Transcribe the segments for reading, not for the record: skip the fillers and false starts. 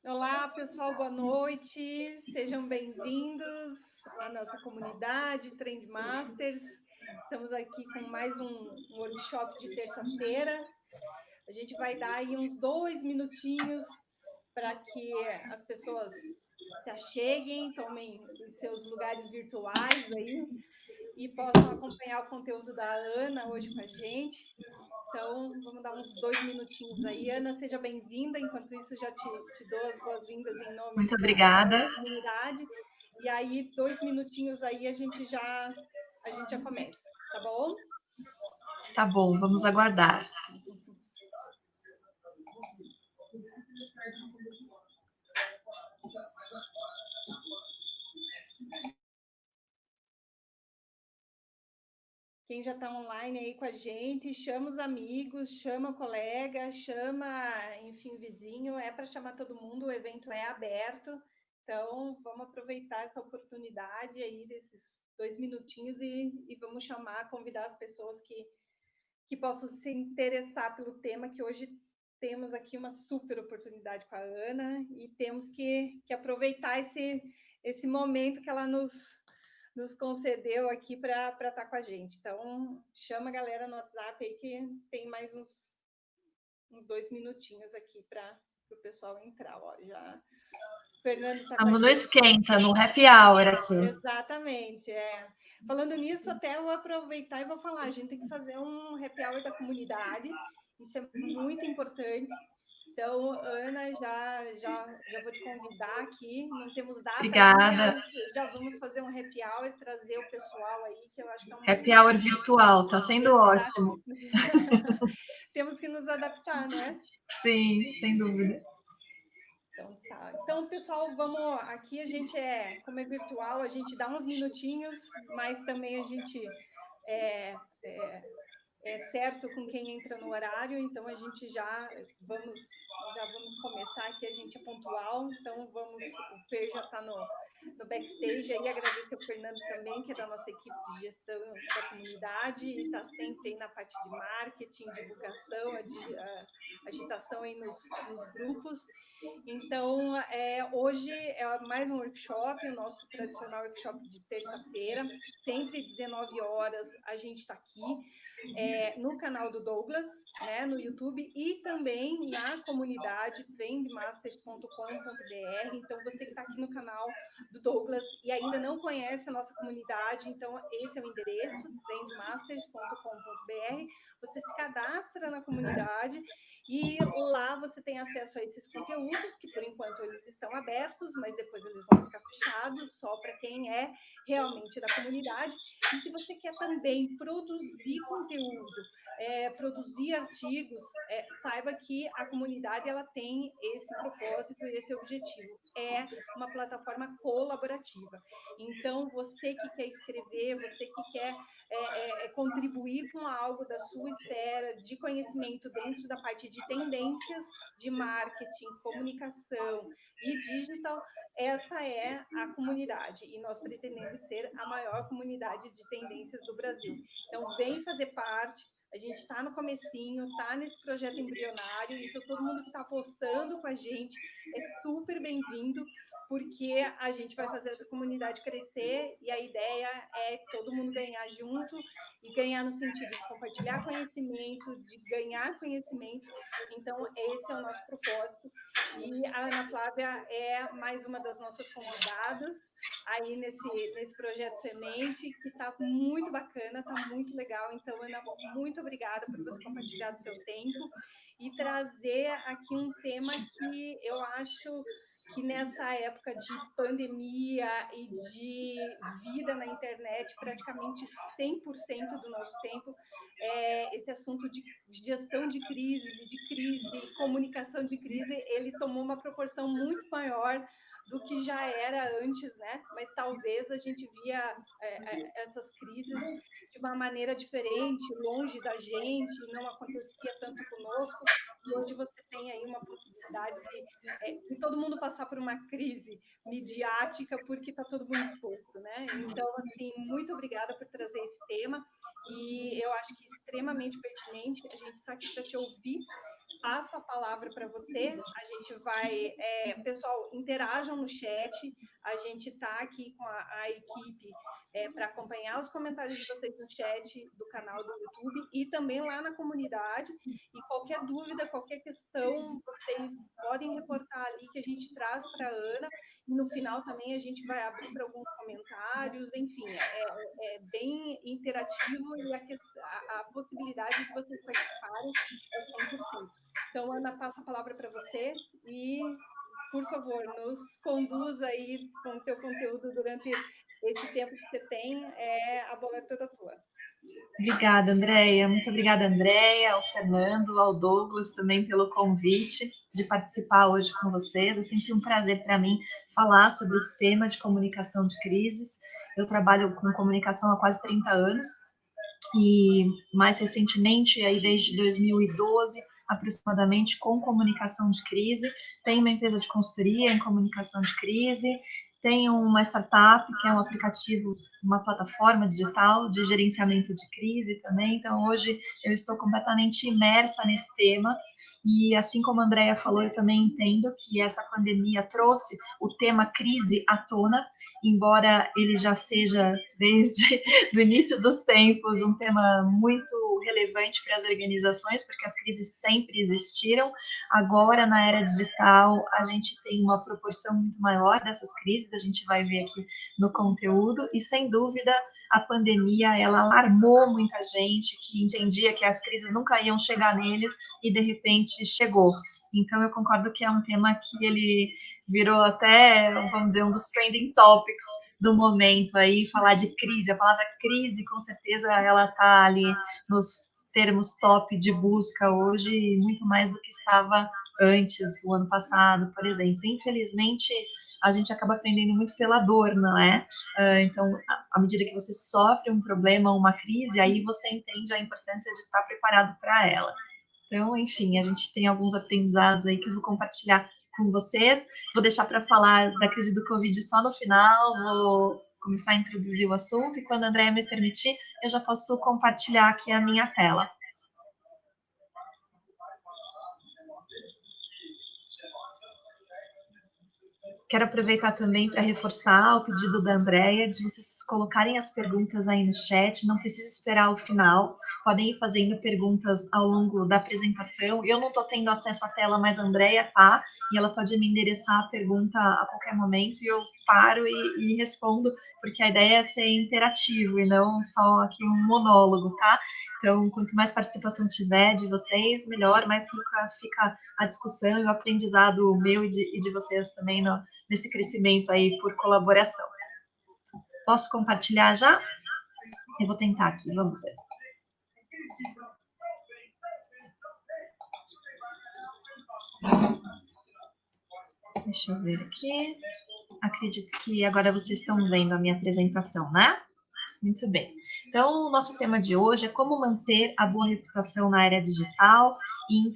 Olá, pessoal, boa noite. Sejam bem-vindos à nossa comunidade Trend Masters. Estamos aqui com mais um workshop de terça-feira. A gente vai dar aí uns 2 minutinhos para que as pessoas se acheguem, tomem os seus lugares virtuais aí e possam acompanhar o conteúdo da Ana hoje com a gente. Então, vamos dar uns 2 minutinhos aí. Ana, seja bem-vinda. Enquanto isso, já te dou as boas-vindas em nome Muito da obrigada. comunidade. E aí, 2 minutinhos aí, a gente já começa, tá bom? Tá bom, vamos aguardar. Quem já está online aí com a gente, chama os amigos, chama o colega, chama, enfim, vizinho. É para chamar todo mundo, o evento é aberto. Então, vamos aproveitar essa oportunidade aí desses 2 minutinhos e vamos chamar, convidar as pessoas que possam se interessar pelo tema, que hoje temos aqui uma super oportunidade com a Ana e temos que aproveitar esse momento que ela nos concedeu aqui para estar com a gente. Então, chama a galera no WhatsApp aí que tem mais uns 2 minutinhos aqui para o pessoal entrar. Ó, já o Fernando está com a Estamos no gente. esquenta, no happy hour aqui. Exatamente, é. Falando nisso, até eu vou aproveitar e vou falar, a gente tem que fazer um happy hour da comunidade, isso é muito importante. Então, Ana, já vou te convidar aqui, não temos data ainda, Obrigada. mas já vamos fazer um happy hour e trazer o pessoal aí, que eu acho que é um Happy momento... hour virtual, tá sendo Exato. ótimo. Temos que nos adaptar, não é? Sim, sem dúvida. Então, tá. Então, pessoal, vamos. Aqui a gente como é virtual, a gente dá uns minutinhos, mas também a gente é, é, é certo com quem entra no horário, então a gente já vamos começar aqui, a gente é pontual, então o Fer já está no backstage aí, agradecer o Fernando também, que é da nossa equipe de gestão da comunidade e está sempre aí na parte de marketing, divulgação, agitação aí nos grupos. Então, hoje é mais um workshop, o nosso tradicional workshop de terça-feira, sempre 19 horas a gente está aqui, no canal do Douglas, né, no YouTube, e também na comunidade trendmasters.com.br. Então, você que está aqui no canal do Douglas e ainda não conhece a nossa comunidade, então esse é o endereço, trendmasters.com.br. Você se cadastra na comunidade e lá você tem acesso a esses conteúdos, que por enquanto eles estão abertos, mas depois eles vão ficar fechados, só para quem é realmente da comunidade. E se você quer também produzir conteúdo, produzir artigos, saiba que a comunidade ela tem esse propósito e esse objetivo. É uma plataforma colaborativa. Então, você que quer escrever, você que quer contribuir com algo da sua esfera de conhecimento dentro da parte de tendências de marketing, comunicação e digital, essa é a comunidade e nós pretendemos ser a maior comunidade de tendências do Brasil. Então, vem fazer parte. A gente está no comecinho, está nesse projeto embrionário, então todo mundo que está apostando com a gente é super bem-vindo, porque a gente vai fazer essa comunidade crescer e a ideia é todo mundo ganhar junto e ganhar no sentido de compartilhar conhecimento, de ganhar conhecimento. Então, esse é o nosso propósito. E a Ana Flávia é mais uma das nossas convidadas aí nesse projeto Semente, que está muito bacana, está muito legal. Então, Ana, muito obrigada por você compartilhar do seu tempo e trazer aqui um tema que eu acho que nessa época de pandemia e de vida na internet, praticamente 100% do nosso tempo, esse assunto de gestão de crises e de crise, comunicação de crise, ele tomou uma proporção muito maior do que já era antes, né? Mas talvez a gente via essas crises de uma maneira diferente, longe da gente, não acontecia tanto conosco. E hoje você tem aí uma possibilidade de todo mundo passar por uma crise midiática, porque está todo mundo exposto, né? Então, assim, muito obrigada por trazer esse tema, e eu acho que extremamente pertinente. A gente está aqui para te ouvir passo a palavra para você. A gente vai, pessoal, interajam no chat. A gente está aqui com a equipe para acompanhar os comentários de vocês no chat do canal do YouTube e também lá na comunidade. E qualquer dúvida, qualquer questão, vocês podem reportar ali que a gente traz para a Ana. E no final também a gente vai abrir para alguns comentários. Enfim, é bem interativo e a possibilidade de vocês participarem é 100%. Então, Ana, passo a palavra para você e, por favor, nos conduz aí com o teu conteúdo durante esse tempo que você tem. A bola é toda tua. Obrigada, Andréia. Muito obrigada, Andréia, ao Fernando, ao Douglas também pelo convite de participar hoje com vocês. É sempre um prazer para mim falar sobre esse tema de comunicação de crises. Eu trabalho com comunicação há quase 30 anos e mais recentemente, aí desde 2012, aproximadamente, com comunicação de crise. Tenho uma empresa de consultoria em comunicação de crise, tenho uma startup que é um aplicativo, uma plataforma digital de gerenciamento de crise também. Então, hoje eu estou completamente imersa nesse tema e, assim como a Andrea falou, eu também entendo que essa pandemia trouxe o tema crise à tona, embora ele já seja, desde do início dos tempos, um tema muito relevante para as organizações, porque as crises sempre existiram. Agora, na era digital, a gente tem uma proporção muito maior dessas crises, a gente vai ver aqui no conteúdo, e sem dúvida a pandemia, ela alarmou muita gente que entendia que as crises nunca iam chegar neles e de repente chegou. Então eu concordo que é um tema que ele virou até, vamos dizer, um dos trending topics do momento aí, falar de crise. A palavra crise, com certeza, ela está ali nos termos top de busca hoje, muito mais do que estava antes, o ano passado, por exemplo. Infelizmente, a gente acaba aprendendo muito pela dor, não é? Então, à medida que você sofre um problema, uma crise, aí você entende a importância de estar preparado para ela. Então, enfim, a gente tem alguns aprendizados aí que eu vou compartilhar com vocês. Vou deixar para falar da crise do Covid só no final, vou começar a introduzir o assunto e quando a Andrea me permitir, eu já posso compartilhar aqui a minha tela. Quero aproveitar também para reforçar o pedido da Andrea de vocês colocarem as perguntas aí no chat, não precisa esperar o final, podem ir fazendo perguntas ao longo da apresentação. Eu não estou tendo acesso à tela, mas a Andrea tá, e ela pode me endereçar a pergunta a qualquer momento e eu paro e respondo, porque a ideia é ser interativo e não só aqui um monólogo, tá? Então, quanto mais participação tiver de vocês, melhor, mais rica fica a discussão e o aprendizado meu e de vocês também nesse crescimento aí por colaboração. Posso compartilhar já? Eu vou tentar aqui, vamos ver. Deixa eu ver aqui. Acredito que agora vocês estão vendo a minha apresentação, né? Muito bem. Então, o nosso tema de hoje é como manter a boa reputação na área digital e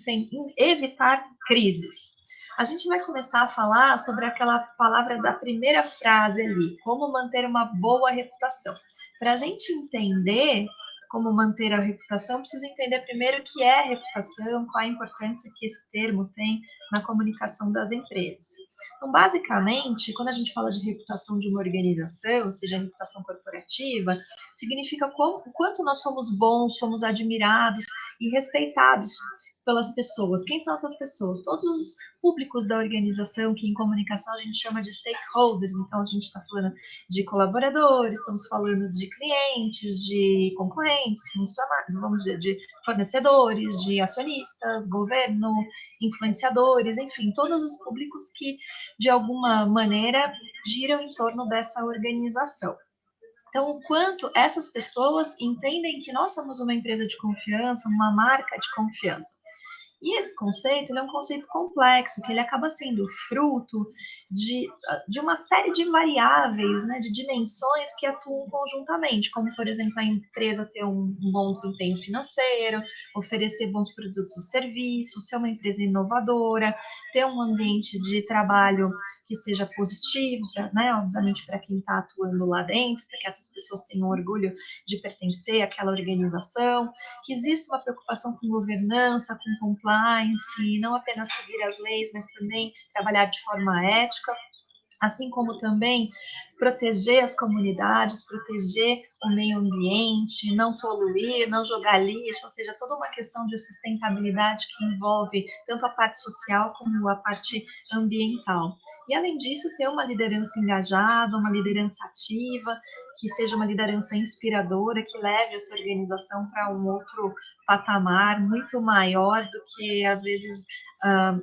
evitar crises. A gente vai começar a falar sobre aquela palavra da primeira frase ali, como manter uma boa reputação. Para a gente entender como manter a reputação, precisa entender primeiro o que é reputação, qual a importância que esse termo tem na comunicação das empresas. Então, basicamente, quando a gente fala de reputação de uma organização, seja reputação corporativa, significa o quanto nós somos bons, somos admirados e respeitados pelas pessoas. Quem são essas pessoas? Todos os públicos da organização, que em comunicação a gente chama de stakeholders. Então, a gente está falando de colaboradores, estamos falando de clientes, de concorrentes, funcionários, vamos dizer, de fornecedores, de acionistas, governo, influenciadores, enfim, todos os públicos que, de alguma maneira, giram em torno dessa organização. Então, o quanto essas pessoas entendem que nós somos uma empresa de confiança, uma marca de confiança. E esse conceito, ele é um conceito complexo, que ele acaba sendo fruto de uma série de variáveis, né, de dimensões que atuam conjuntamente, como, por exemplo, a empresa ter um bom desempenho financeiro, oferecer bons produtos e serviços, ser uma empresa inovadora, ter um ambiente de trabalho que seja positivo, né, obviamente para quem está atuando lá dentro, para que essas pessoas tenham orgulho de pertencer àquela organização, que exista uma preocupação com governança, com compliance, compliance, não apenas seguir as leis, mas também trabalhar de forma ética, assim como também proteger as comunidades, proteger o meio ambiente, não poluir, não jogar lixo, ou seja, toda uma questão de sustentabilidade que envolve tanto a parte social como a parte ambiental. E, além disso, ter uma liderança engajada, uma liderança ativa, que seja uma liderança inspiradora, que leve essa organização para um outro patamar muito maior do que, às vezes,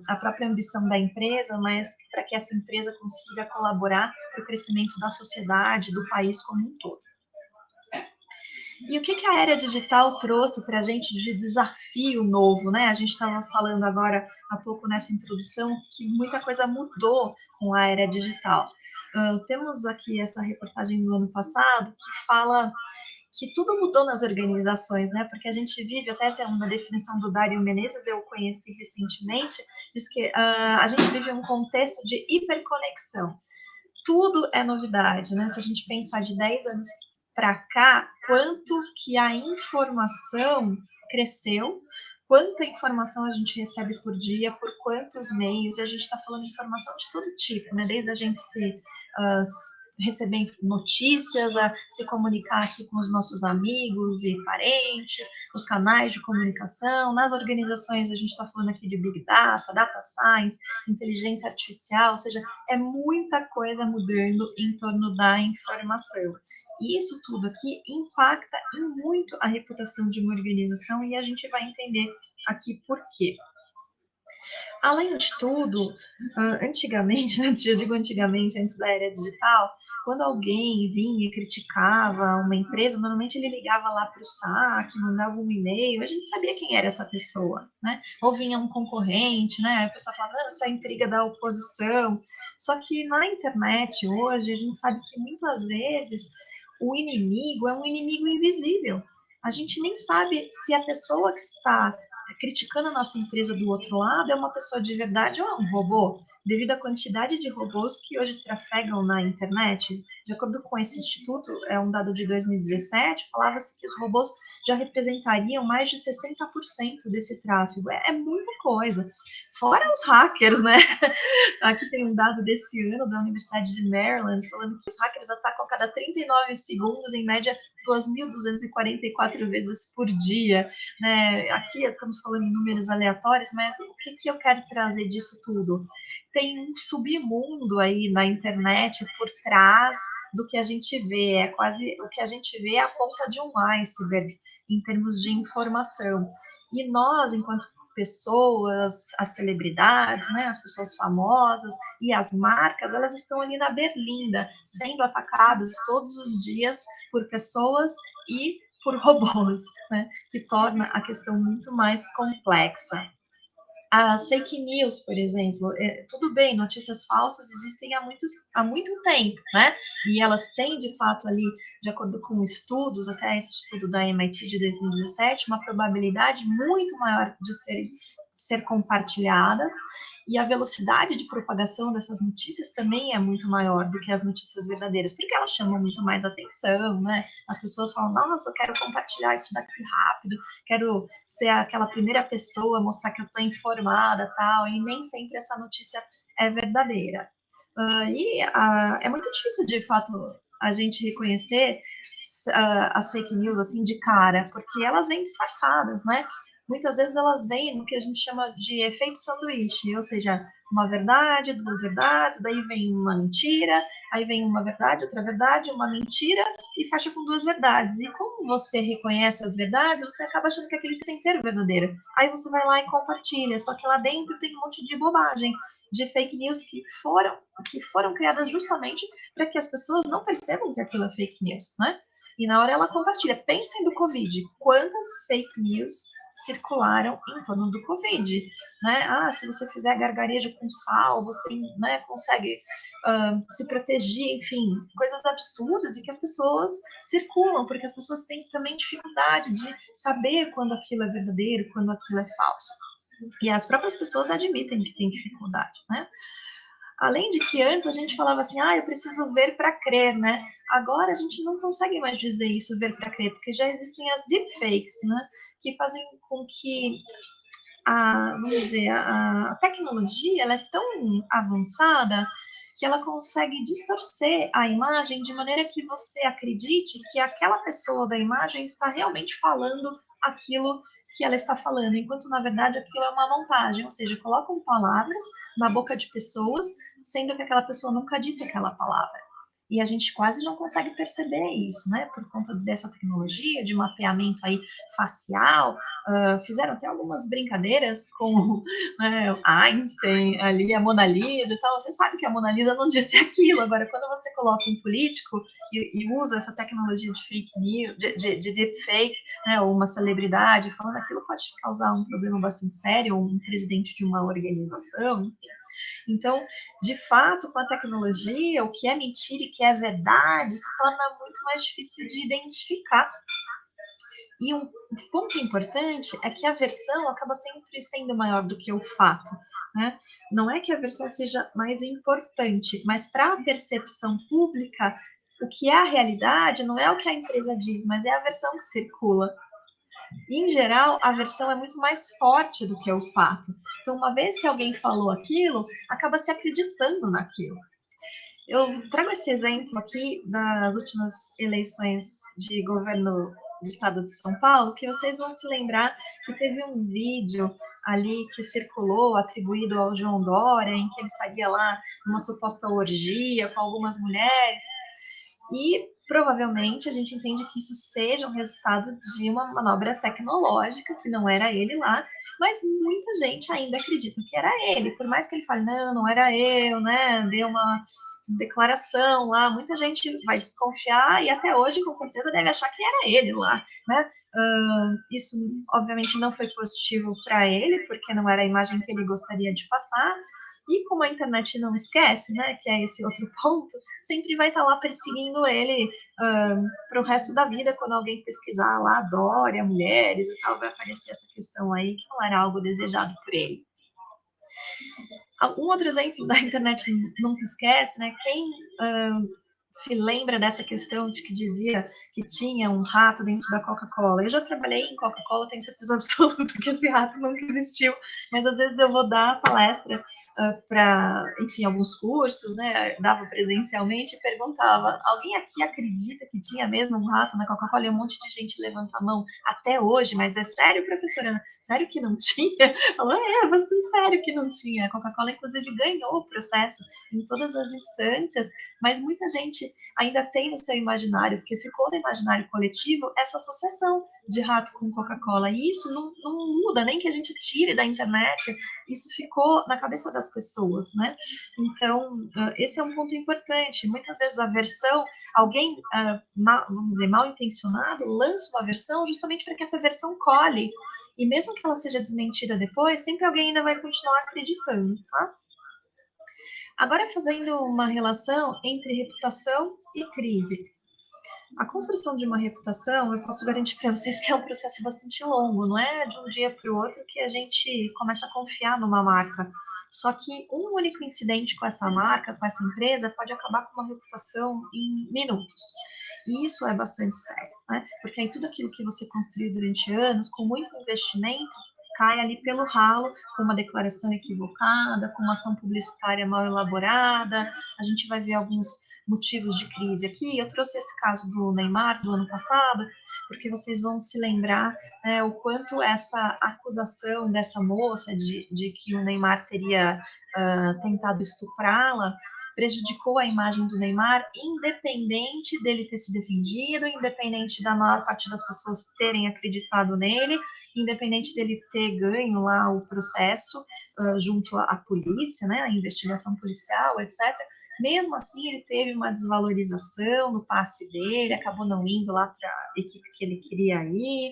a própria ambição da empresa, mas para que essa empresa consiga colaborar para o crescimento da sociedade, do país como um todo. E o que a era digital trouxe para a gente de desafio novo, né? A gente estava falando agora há pouco nessa introdução que muita coisa mudou com a era digital. Temos aqui essa reportagem do ano passado que fala que tudo mudou nas organizações, né? Porque a gente vive, até essa é uma definição do Dário Menezes, eu conheci recentemente, diz que a gente vive um contexto de hiperconexão. Tudo é novidade, né? Se a gente pensar de 10 anos para cá, quanto que a informação cresceu, quanta informação a gente recebe por dia, por quantos meios, e a gente está falando de informação de todo tipo, né? Desde a gente receber notícias, a se comunicar aqui com os nossos amigos e parentes, os canais de comunicação, nas organizações a gente está falando aqui de Big Data, Data Science, inteligência artificial, ou seja, é muita coisa mudando em torno da informação. E isso tudo aqui impacta em muito a reputação de uma organização e a gente vai entender aqui por quê. Além de tudo, antigamente, eu digo antigamente, antes da era digital, quando alguém vinha e criticava uma empresa, normalmente ele ligava lá para o saque, mandava um e-mail, a gente sabia quem era essa pessoa, né? Ou vinha um concorrente, né? Aí a pessoa falava, isso é intriga da oposição. Só que na internet, hoje, a gente sabe que muitas vezes o inimigo é um inimigo invisível. A gente nem sabe se a pessoa que está criticando a nossa empresa do outro lado é uma pessoa de verdade ou é um robô, devido à quantidade de robôs que hoje trafegam na internet. De acordo com esse instituto, é um dado de 2017, falava-se que os robôs já representariam mais de 60% desse tráfego. É muita coisa. Fora os hackers, né? Aqui tem um dado desse ano da Universidade de Maryland, falando que os hackers atacam a cada 39 segundos, em média 2.244 vezes por dia, né? Aqui estamos falando em números aleatórios, mas o que eu quero trazer disso tudo? Tem um submundo aí na internet por trás do que a gente vê, é quase o que a gente vê é a ponta de um iceberg em termos de informação. E nós, enquanto pessoas, as celebridades, né, as pessoas famosas e as marcas, elas estão ali na berlinda, sendo atacadas todos os dias por pessoas e por robôs, né, que torna a questão muito mais complexa. As fake news, por exemplo, tudo bem, notícias falsas existem há muito tempo, né? E elas têm, de fato, ali, de acordo com estudos, até esse estudo da MIT de 2017, uma probabilidade muito maior de ser compartilhadas, e a velocidade de propagação dessas notícias também é muito maior do que as notícias verdadeiras, porque elas chamam muito mais atenção, né? As pessoas falam, nossa, eu quero compartilhar isso daqui rápido, quero ser aquela primeira pessoa, mostrar que eu estou informada, tal, e nem sempre essa notícia é verdadeira. É muito difícil, de fato, a gente reconhecer as fake news, assim, de cara, porque elas vêm disfarçadas, né? Muitas vezes elas vêm no que a gente chama de efeito sanduíche, ou seja, uma verdade, duas verdades, daí vem uma mentira, aí vem uma verdade, uma mentira, e fecha com duas verdades. E como você reconhece as verdades, você acaba achando que aquele é inteiro verdadeiro. Aí você vai lá e compartilha, só que lá dentro tem um monte de bobagem, de fake news que foram criadas justamente para que as pessoas não percebam que aquilo é fake news, né? E na hora ela compartilha. Pensem do Covid, quantas fake news circularam em torno do Covid, né? Se você fizer gargarejo com sal, você, né, consegue se proteger, enfim, coisas absurdas e que as pessoas circulam, porque as pessoas têm também dificuldade de saber quando aquilo é verdadeiro, quando aquilo é falso. E as próprias pessoas admitem que têm dificuldade, né? Além de que antes a gente falava assim, eu preciso ver para crer, né? Agora a gente não consegue mais dizer isso, ver para crer, porque já existem as deepfakes, né? Que fazem com que vamos dizer, a tecnologia ela é tão avançada que ela consegue distorcer a imagem de maneira que você acredite que aquela pessoa da imagem está realmente falando aquilo que ela está falando, enquanto na verdade aquilo é uma montagem, ou seja, colocam palavras na boca de pessoas, sendo que aquela pessoa nunca disse aquela palavra. E a gente quase não consegue perceber isso, né? Por conta dessa tecnologia de mapeamento aí facial. Fizeram até algumas brincadeiras com Einstein ali, a Mona Lisa e tal. Você sabe que a Mona Lisa não disse aquilo. Agora, quando você coloca um político e usa essa tecnologia de fake news, de deepfake, né, ou uma celebridade falando aquilo, pode causar um problema bastante sério, ou um presidente de uma organização, enfim. Então, de fato, com a tecnologia, o que é mentira e o que é verdade se torna muito mais difícil de identificar. E um ponto importante é que a versão acaba sempre sendo maior do que o fato, né? Não é que a versão seja mais importante, mas para a percepção pública, o que é a realidade não é o que a empresa diz, mas é a versão que circula. Em geral, a versão é muito mais forte do que o fato. Então, uma vez que alguém falou aquilo, acaba se acreditando naquilo. Eu trago esse exemplo aqui das últimas eleições de governo do estado de São Paulo, que vocês vão se lembrar que teve um vídeo ali que circulou, atribuído ao João Dória, em que ele estaria lá numa suposta orgia com algumas mulheres. E provavelmente a gente entende que isso seja um resultado de uma manobra tecnológica, que não era ele lá, mas muita gente ainda acredita que era ele, por mais que ele fale, não, não era eu, né? Deu uma declaração lá, muita gente vai desconfiar e até hoje, com certeza, deve achar que era ele lá, né? Isso, obviamente, não foi positivo para ele, porque não era a imagem que ele gostaria de passar. E como a internet não esquece, né, que é esse outro ponto, sempre vai estar lá perseguindo ele para o resto da vida, quando alguém pesquisar lá, Dória, mulheres e tal, vai aparecer essa questão aí que não era algo desejado por ele. Um outro exemplo da internet nunca esquece, né, quem se lembra dessa questão de que dizia que tinha um rato dentro da Coca-Cola. Eu já trabalhei em Coca-Cola, tenho certeza absoluta que esse rato nunca existiu, mas às vezes eu vou dar palestra para, enfim, alguns cursos, né? Dava presencialmente e perguntava: alguém aqui acredita que tinha mesmo um rato na Coca-Cola? E um monte de gente levanta a mão até hoje, mas é sério, professora? Sério que não tinha? Falou, é bastante sério que não tinha. A Coca-Cola, inclusive, ganhou o processo em todas as instâncias, mas muita gente ainda tem no seu imaginário, porque ficou no imaginário coletivo essa associação de rato com Coca-Cola. E isso não muda, nem que a gente tire da internet, isso ficou na cabeça das pessoas, né? Então, esse é um ponto importante. Muitas vezes a versão, alguém, vamos dizer, mal intencionado, lança uma versão justamente para que essa versão colhe. E mesmo que ela seja desmentida depois, sempre alguém ainda vai continuar acreditando, tá? Agora, fazendo uma relação entre reputação e crise. A construção de uma reputação, eu posso garantir para vocês que é um processo bastante longo, não é de um dia para o outro que a gente começa a confiar numa marca. Só que um único incidente com essa marca, com essa empresa, pode acabar com uma reputação em minutos. E isso é bastante sério, né? Porque aí tudo aquilo que você construiu durante anos, com muito investimento, cai ali pelo ralo, com uma declaração equivocada, com uma ação publicitária mal elaborada. A gente vai ver alguns motivos de crise aqui. Eu trouxe esse caso do Neymar do ano passado, porque vocês vão se lembrar o quanto essa acusação dessa moça de que o Neymar teria tentado estuprá-la prejudicou a imagem do Neymar, independente dele ter se defendido, independente da maior parte das pessoas terem acreditado nele, independente dele ter ganho lá o processo junto à polícia, né, a investigação policial, etc. Mesmo assim, ele teve uma desvalorização no passe dele, acabou não indo lá para a equipe que ele queria ir,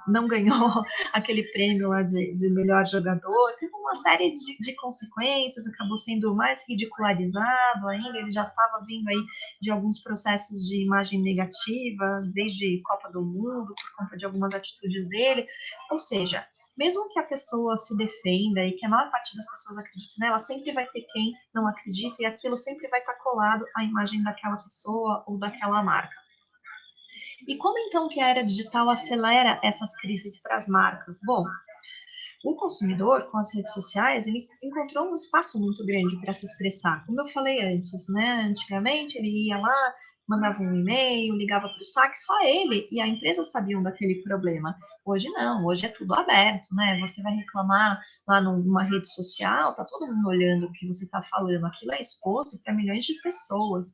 não ganhou aquele prêmio lá de melhor jogador, teve uma série de consequências, acabou sendo mais ridicularizado ainda, ele já estava vindo aí de alguns processos de imagem negativa, desde Copa do Mundo, por conta de algumas atitudes dele, ou seja, mesmo que a pessoa se defenda e que a maior parte das pessoas acredite nela, sempre vai ter quem não acredita e aquilo sempre vai estar colado à imagem daquela pessoa ou daquela marca. E como então que a era digital acelera essas crises para as marcas? Bom, O consumidor, com as redes sociais, ele encontrou um espaço muito grande para se expressar. Como eu falei antes, né? Antigamente ele ia lá, mandava um e-mail, ligava para o saque, só ele e a empresa sabiam daquele problema. Hoje não, hoje é tudo aberto, né? Você vai reclamar lá numa rede social, tá todo mundo olhando o que você está falando, aquilo é exposto para milhões de pessoas.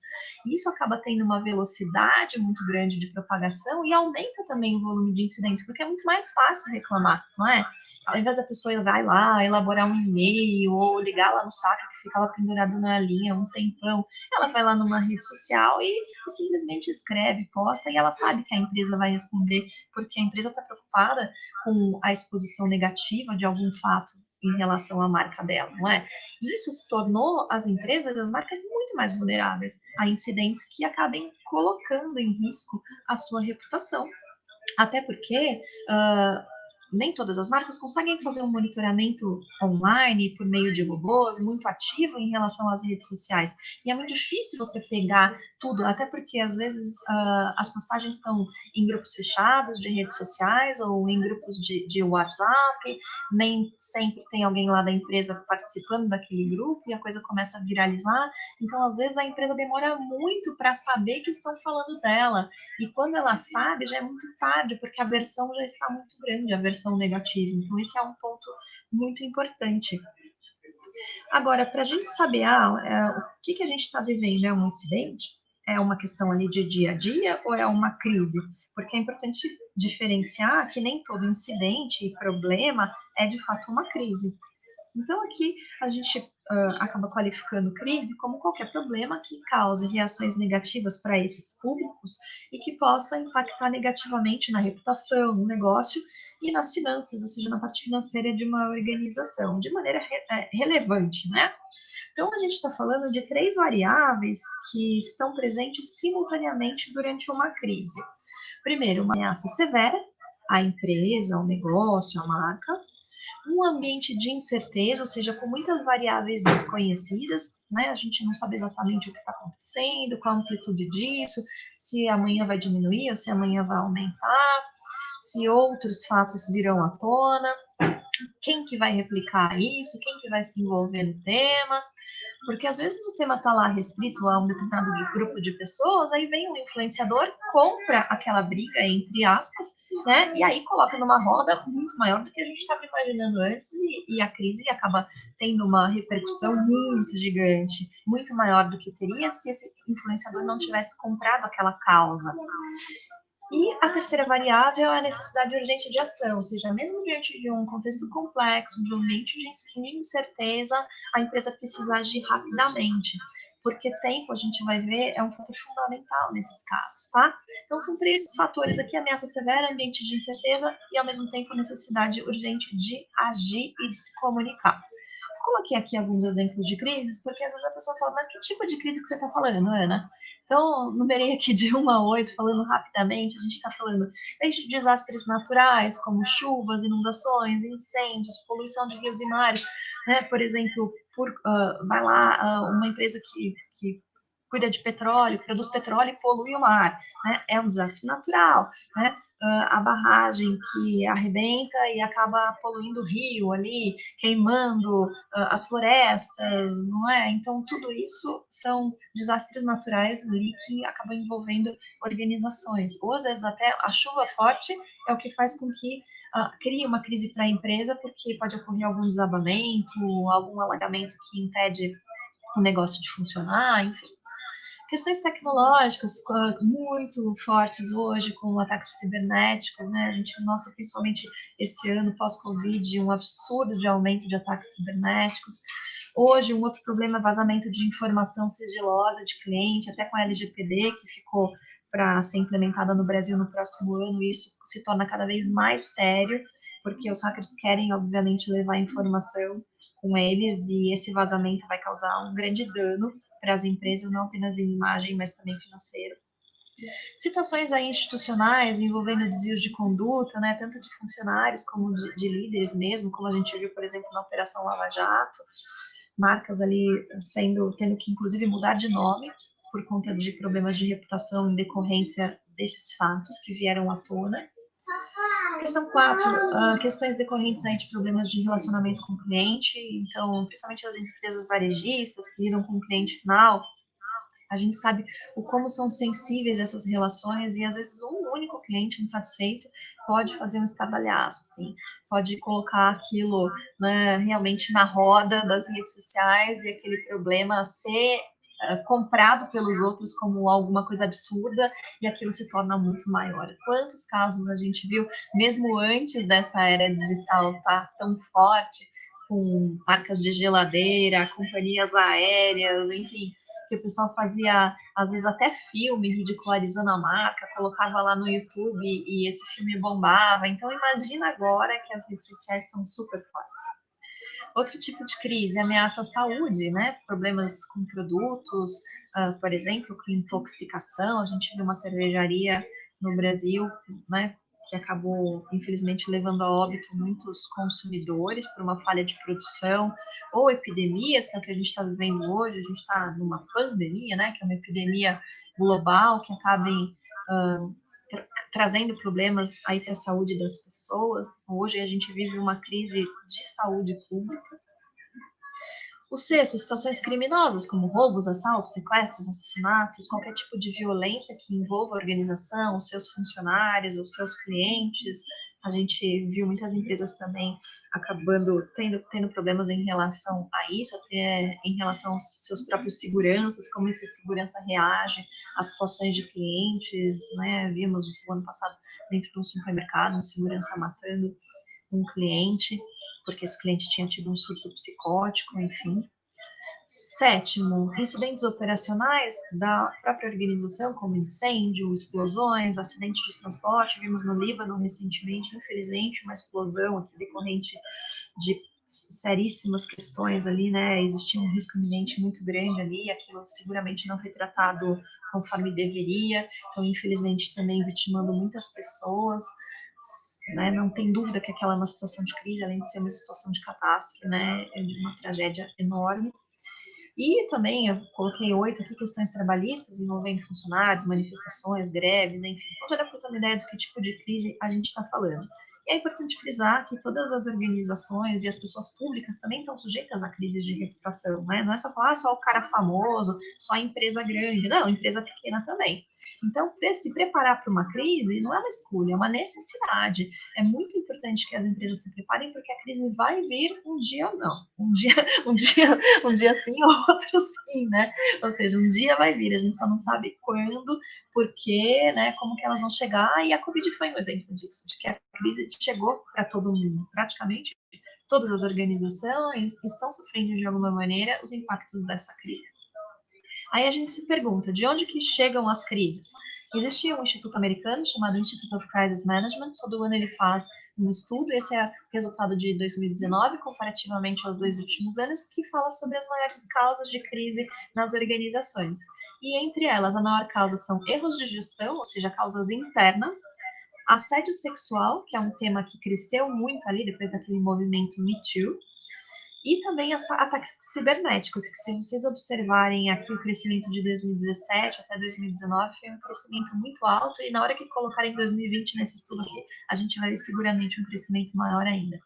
E isso acaba tendo uma velocidade muito grande de propagação e aumenta também o volume de incidentes, porque é muito mais fácil reclamar, não é? Ao invés da pessoa vai lá, elaborar um e-mail ou ligar lá no saque que fica lá pendurado na linha um tempão, ela vai lá numa rede social e simplesmente escreve, posta e ela sabe que a empresa vai responder, porque a empresa está preocupada com a exposição negativa de algum fato em relação à marca dela, não é? E isso tornou as empresas, as marcas, muito mais vulneráveis a incidentes que acabem colocando em risco a sua reputação. Até porque nem todas as marcas conseguem fazer um monitoramento online por meio de robôs muito ativo em relação às redes sociais. E é muito difícil você pegar tudo, até porque às vezes as postagens estão em grupos fechados de redes sociais ou em grupos de WhatsApp, nem sempre tem alguém lá da empresa participando daquele grupo e a coisa começa a viralizar. Então, às vezes, a empresa demora muito para saber que estão falando dela. E quando ela sabe, já é muito tarde, porque a versão já está muito grande, a versão negativa. Então, esse é um ponto muito importante. Agora, para a gente saber o que a gente está vivendo, é um incidente? É uma questão ali de dia a dia ou é uma crise? Porque é importante diferenciar que nem todo incidente e problema é de fato uma crise. Então, aqui a gente acaba qualificando crise como qualquer problema que cause reações negativas para esses públicos e que possa impactar negativamente na reputação, no negócio e nas finanças, ou seja, na parte financeira de uma organização, de maneira relevante, né? Então, a gente está falando de 3 variáveis que estão presentes simultaneamente durante uma crise. Primeiro, uma ameaça severa à empresa, ao negócio, à marca. Um ambiente de incerteza, ou seja, com muitas variáveis desconhecidas, né? A gente não sabe exatamente o que está acontecendo, qual a amplitude disso, se amanhã vai diminuir ou se amanhã vai aumentar, se outros fatos virão à tona, quem que vai replicar isso, quem que vai se envolver no tema, porque às vezes o tema está lá restrito a um determinado grupo de pessoas, aí vem um influenciador, compra aquela briga, entre aspas, né? E aí coloca numa roda muito maior do que a gente estava imaginando antes, e a crise acaba tendo uma repercussão muito gigante, muito maior do que teria se esse influenciador não tivesse comprado aquela causa. E a terceira variável é a necessidade urgente de ação, ou seja, mesmo diante de um contexto complexo, de um ambiente de incerteza, a empresa precisa agir rapidamente, porque tempo, a gente vai ver, é um fator fundamental nesses casos, tá? Então, são 3 fatores aqui: ameaça severa, ambiente de incerteza e, ao mesmo tempo, necessidade urgente de agir e de se comunicar. Coloquei aqui alguns exemplos de crises, porque às vezes a pessoa fala, mas que tipo de crise que você está falando, Ana? Então, numerei aqui de 1 a 8, falando rapidamente, a gente está falando desde desastres naturais, como chuvas, inundações, incêndios, poluição de rios e mares, né? Por exemplo, vai lá uma empresa que cuida de petróleo, produz petróleo e polui o mar, né? É um desastre natural, né? A barragem que arrebenta e acaba poluindo o rio ali, queimando as florestas, não é? Então, tudo isso são desastres naturais ali que acabam envolvendo organizações. Ou, às vezes, até a chuva forte é o que faz com que crie uma crise para a empresa, porque pode ocorrer algum desabamento, algum alagamento que impede o negócio de funcionar, enfim. Questões tecnológicas muito fortes hoje, com ataques cibernéticos, né? A gente, nossa, principalmente esse ano pós-Covid, um absurdo de aumento de ataques cibernéticos. Hoje, um outro problema é vazamento de informação sigilosa de cliente, até com a LGPD, que ficou para ser implementada no Brasil no próximo ano, e isso se torna cada vez mais sério, porque os hackers querem, obviamente, levar informação com eles, e esse vazamento vai causar um grande dano para as empresas, não apenas em imagem, mas também financeiro. Situações aí institucionais envolvendo desvios de conduta, né, tanto de funcionários como de líderes mesmo, como a gente viu, por exemplo, na Operação Lava Jato, marcas ali tendo que, inclusive, mudar de nome por conta de problemas de reputação em decorrência desses fatos que vieram à tona. Questão 4, questões decorrentes aí de problemas de relacionamento com o cliente. Então, principalmente as empresas varejistas que lidam com o cliente final, a gente sabe o como são sensíveis essas relações e às vezes um único cliente insatisfeito pode fazer um estardalhaço, assim, pode colocar aquilo, né, realmente na roda das redes sociais e aquele problema ser comprado pelos outros como alguma coisa absurda e aquilo se torna muito maior. Quantos casos a gente viu, mesmo antes dessa era digital tá tão forte, com marcas de geladeira, companhias aéreas, enfim, que o pessoal fazia, às vezes, até filme ridicularizando a marca, colocava lá no YouTube e esse filme bombava. Então, imagina agora que as redes sociais estão super fortes. Outro tipo de crise ameaça a saúde, né? Problemas com produtos, por exemplo, com intoxicação. A gente viu uma cervejaria no Brasil, né? Que acabou, infelizmente, levando a óbito muitos consumidores por uma falha de produção, ou epidemias, que é o que a gente está vivendo hoje. A gente está numa pandemia, né? Que é uma epidemia global que acabem trazendo problemas aí para a saúde das pessoas. Hoje a gente vive uma crise de saúde pública. O sexto, situações criminosas, como roubos, assaltos, sequestros, assassinatos, qualquer tipo de violência que envolva a organização, os seus funcionários, os seus clientes. A gente viu muitas empresas também acabando tendo problemas em relação a isso, até em relação aos seus próprios seguranças, como esse segurança reage às situações de clientes, né? Vimos no ano passado, dentro de um supermercado, um segurança matando um cliente, porque esse cliente tinha tido um surto psicótico, enfim. Sétimo, incidentes operacionais da própria organização, como incêndio, explosões, acidentes de transporte. Vimos no Líbano recentemente, infelizmente, uma explosão aqui decorrente de seríssimas questões ali, né? Existia um risco iminente muito grande ali, aquilo seguramente não foi tratado conforme deveria, então, infelizmente, também vitimando muitas pessoas. Né? Não tem dúvida que aquela é uma situação de crise, além de ser uma situação de catástrofe, né? É de uma tragédia enorme. E também eu coloquei 8 aqui questões trabalhistas envolvendo funcionários, manifestações, greves, enfim, então já dá para ter uma ideia do que tipo de crise a gente está falando. E é importante frisar que todas as organizações e as pessoas públicas também estão sujeitas a crises de reputação, né? Não é só falar só o cara famoso, só a empresa grande, não, empresa pequena também. Então, se preparar para uma crise não é uma escolha, é uma necessidade. É muito importante que as empresas se preparem, porque a crise vai vir um dia ou não. Um dia sim, outro sim, né? Ou seja, um dia vai vir, a gente só não sabe quando, porquê, né? Como que elas vão chegar, e a Covid foi um exemplo disso, de que a crise chegou para todo mundo, praticamente todas as organizações estão sofrendo de alguma maneira os impactos dessa crise. Aí a gente se pergunta, de onde que chegam as crises? Existe um instituto americano chamado Institute of Crisis Management, todo ano ele faz um estudo, esse é o resultado de 2019, comparativamente aos 2 últimos anos, que fala sobre as maiores causas de crise nas organizações. E entre elas, a maior causa são erros de gestão, ou seja, causas internas, assédio sexual, que é um tema que cresceu muito ali depois daquele movimento Me Too, e também ataques cibernéticos, que se vocês observarem aqui o crescimento de 2017 até 2019, foi um crescimento muito alto, e na hora que colocarem 2020 nesse estudo aqui, a gente vai ver seguramente um crescimento maior ainda.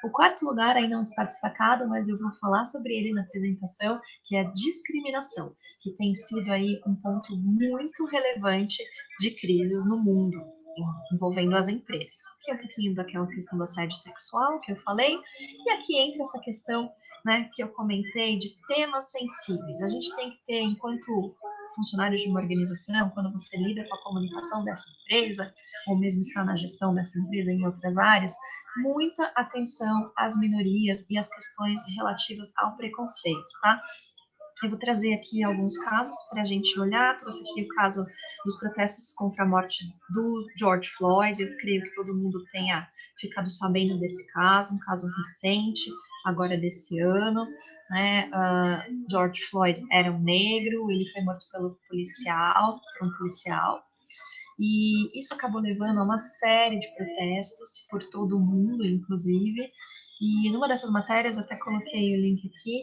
O quarto lugar aí não está destacado, mas eu vou falar sobre ele na apresentação, que é a discriminação, que tem sido aí um ponto muito relevante de crises no mundo, envolvendo as empresas. Aqui é um pouquinho daquela questão do assédio sexual que eu falei, e aqui entra essa questão, né, que eu comentei de temas sensíveis. A gente tem que ter, enquanto funcionário de uma organização, quando você lida com a comunicação dessa empresa, ou mesmo está na gestão dessa empresa em outras áreas, muita atenção às minorias e às questões relativas ao preconceito, tá? Eu vou trazer aqui alguns casos para a gente olhar. Trouxe aqui o caso dos protestos contra a morte do George Floyd. Eu creio que todo mundo tenha ficado sabendo desse caso, um caso recente, agora desse ano. Né? George Floyd era um negro, ele foi morto por um policial. E isso acabou levando a uma série de protestos por todo o mundo, inclusive. E numa dessas matérias, eu até coloquei o link aqui,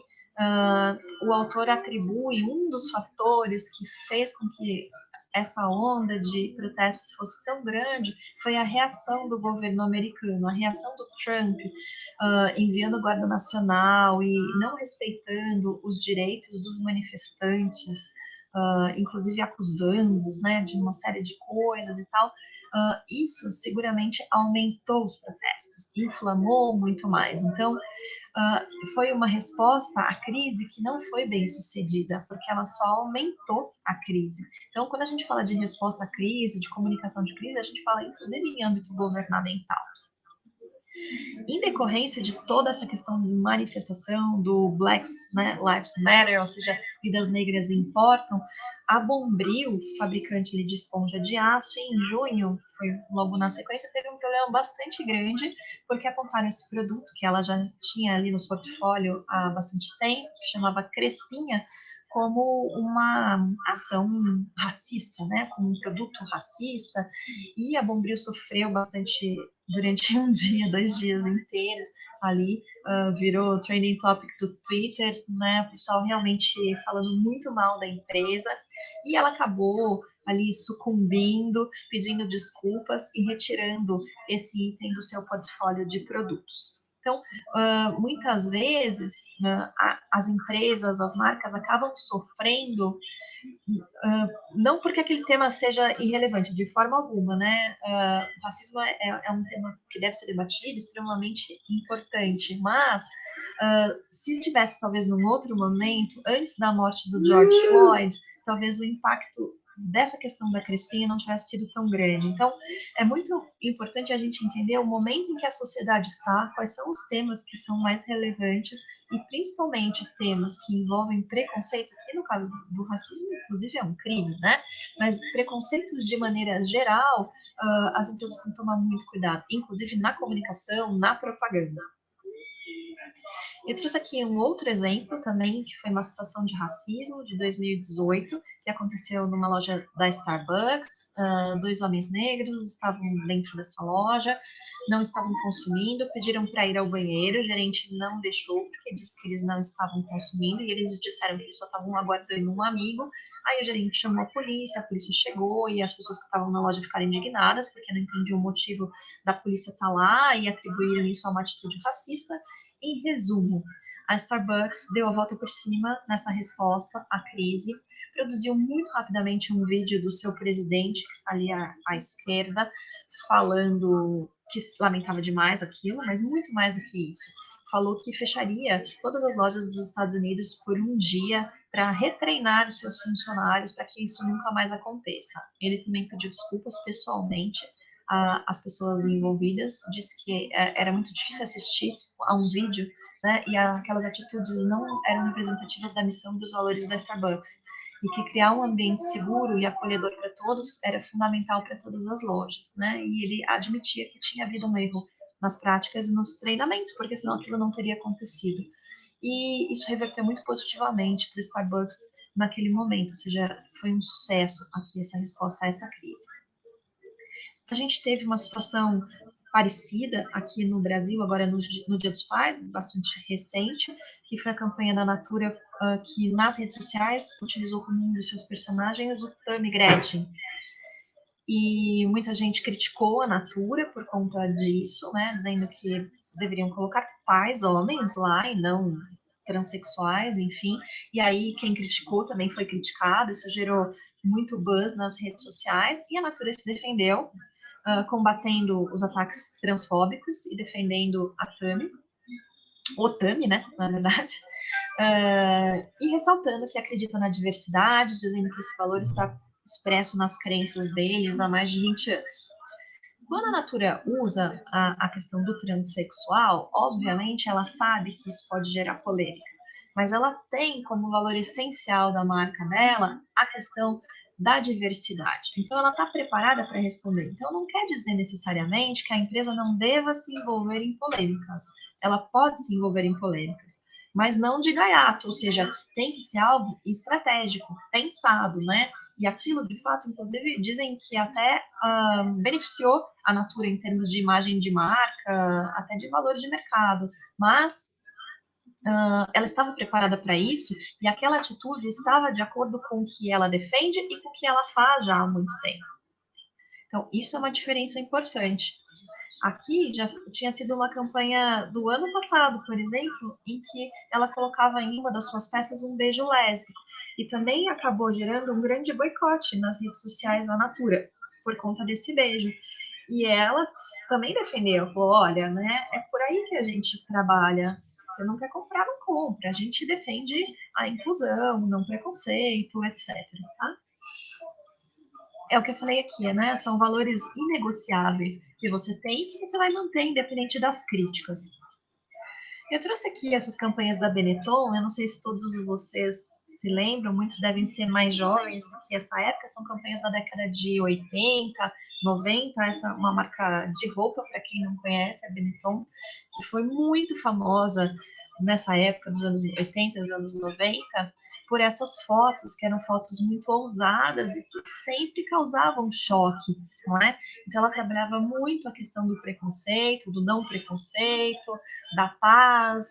o autor atribui um dos fatores que fez com que essa onda de protestos fosse tão grande foi a reação do governo americano, a reação do Trump, enviando Guarda Nacional e não respeitando os direitos dos manifestantes, inclusive acusando-os, né, de uma série de coisas e tal. Isso seguramente aumentou os protestos, inflamou muito mais. Então, foi uma resposta à crise que não foi bem sucedida, porque ela só aumentou a crise. Então, quando a gente fala de resposta à crise, de comunicação de crise, a gente fala inclusive em âmbito governamental. Em decorrência de toda essa questão de manifestação do Black Lives Matter, ou seja, vidas negras importam, a Bombril, fabricante de esponja de aço, em junho, foi logo na sequência, teve um problema bastante grande, porque apontaram esse produto que ela já tinha ali no portfólio há bastante tempo, que chamava Crespinha, como uma ação racista, né, como um produto racista, e a Bombril sofreu bastante durante um dia, 2 dias inteiros ali, virou trending topic do Twitter, né, o pessoal realmente falando muito mal da empresa, e ela acabou ali sucumbindo, pedindo desculpas e retirando esse item do seu portfólio de produtos. Então, muitas vezes, as empresas, as marcas acabam sofrendo, não porque aquele tema seja irrelevante, de forma alguma, né? O racismo é um tema que deve ser debatido, extremamente importante, mas se tivesse, talvez, num outro momento, antes da morte do George Floyd, talvez o impacto dessa questão da Crespinha não tivesse sido tão grande. Então, é muito importante a gente entender o momento em que a sociedade está, quais são os temas que são mais relevantes e, principalmente, temas que envolvem preconceito, que no caso do racismo, inclusive, é um crime, né? Mas preconceitos de maneira geral, as empresas têm que tomar muito cuidado, inclusive na comunicação, na propaganda. Eu trouxe aqui um outro exemplo também, que foi uma situação de racismo de 2018, que aconteceu numa loja da Starbucks. 2 homens negros estavam dentro dessa loja, não estavam consumindo, pediram para ir ao banheiro, o gerente não deixou, porque disse que eles não estavam consumindo, e eles disseram que eles só estavam aguardando um amigo. Aí o gerente chamou a polícia chegou, e as pessoas que estavam na loja ficaram indignadas, porque não entendiam o motivo da polícia estar lá, e atribuíram isso a uma atitude racista. Em resumo, a Starbucks deu a volta por cima nessa resposta à crise, produziu muito rapidamente um vídeo do seu presidente, que está ali à esquerda, falando que lamentava demais aquilo, mas muito mais do que isso. Falou que fecharia todas as lojas dos Estados Unidos por um dia para retreinar os seus funcionários para que isso nunca mais aconteça. Ele também pediu desculpas pessoalmente às pessoas envolvidas, disse que era muito difícil assistir a um vídeo, né, e aquelas atitudes não eram representativas da missão e dos valores da Starbucks, e que criar um ambiente seguro e acolhedor para todos era fundamental para todas as lojas, né, e ele admitia que tinha havido um erro nas práticas e nos treinamentos, porque senão aquilo não teria acontecido. E isso reverteu muito positivamente para o Starbucks naquele momento, ou seja, foi um sucesso aqui essa resposta a essa crise. A gente teve uma situação parecida aqui no Brasil, agora no Dia dos Pais, bastante recente, que foi a campanha da Natura, que nas redes sociais utilizou como um dos seus personagens o Tammy Gretchen. E muita gente criticou a Natura por conta disso, né, dizendo que deveriam colocar pais homens lá e não transexuais, enfim. E aí quem criticou também foi criticado, isso gerou muito buzz nas redes sociais, e a Natura se defendeu, combatendo os ataques transfóbicos e defendendo a Tammy, o Tammy, né, na verdade, e ressaltando que acredita na diversidade, dizendo que esse valor está expresso nas crenças deles há mais de 20 anos. Quando a Natura usa a questão do transexual, obviamente ela sabe que isso pode gerar polêmica, mas ela tem como valor essencial da marca dela a questão da diversidade. Então ela está preparada para responder. Então não quer dizer necessariamente que a empresa não deva se envolver em polêmicas. Ela pode se envolver em polêmicas, mas não de gaiato, ou seja, tem que ser algo estratégico, pensado, né? E aquilo, de fato, inclusive, dizem que até beneficiou a Natura em termos de imagem de marca, até de valor de mercado. Mas ela estava preparada para isso e aquela atitude estava de acordo com o que ela defende e com o que ela faz já há muito tempo. Então, isso é uma diferença importante. Aqui já tinha sido uma campanha do ano passado, por exemplo, em que ela colocava em uma das suas peças um beijo lésbico. E também acabou gerando um grande boicote nas redes sociais da Natura, por conta desse beijo. E ela também defendeu, falou, olha, né, é por aí que a gente trabalha. Você não quer comprar, não compra. A gente defende a inclusão, não preconceito, etc. Tá? É o que eu falei aqui, né? São valores inegociáveis que você tem e que você vai manter independente das críticas. Eu trouxe aqui essas campanhas da Benetton, eu não sei se todos vocês se lembram, muitos devem ser mais jovens do que essa época, são campanhas da década de 80, 90, essa é uma marca de roupa, para quem não conhece, a Benetton, que foi muito famosa nessa época dos anos 80, dos anos 90, por essas fotos, que eram fotos muito ousadas e que sempre causavam choque, não é? Então ela trabalhava muito a questão do preconceito, do não preconceito, da paz,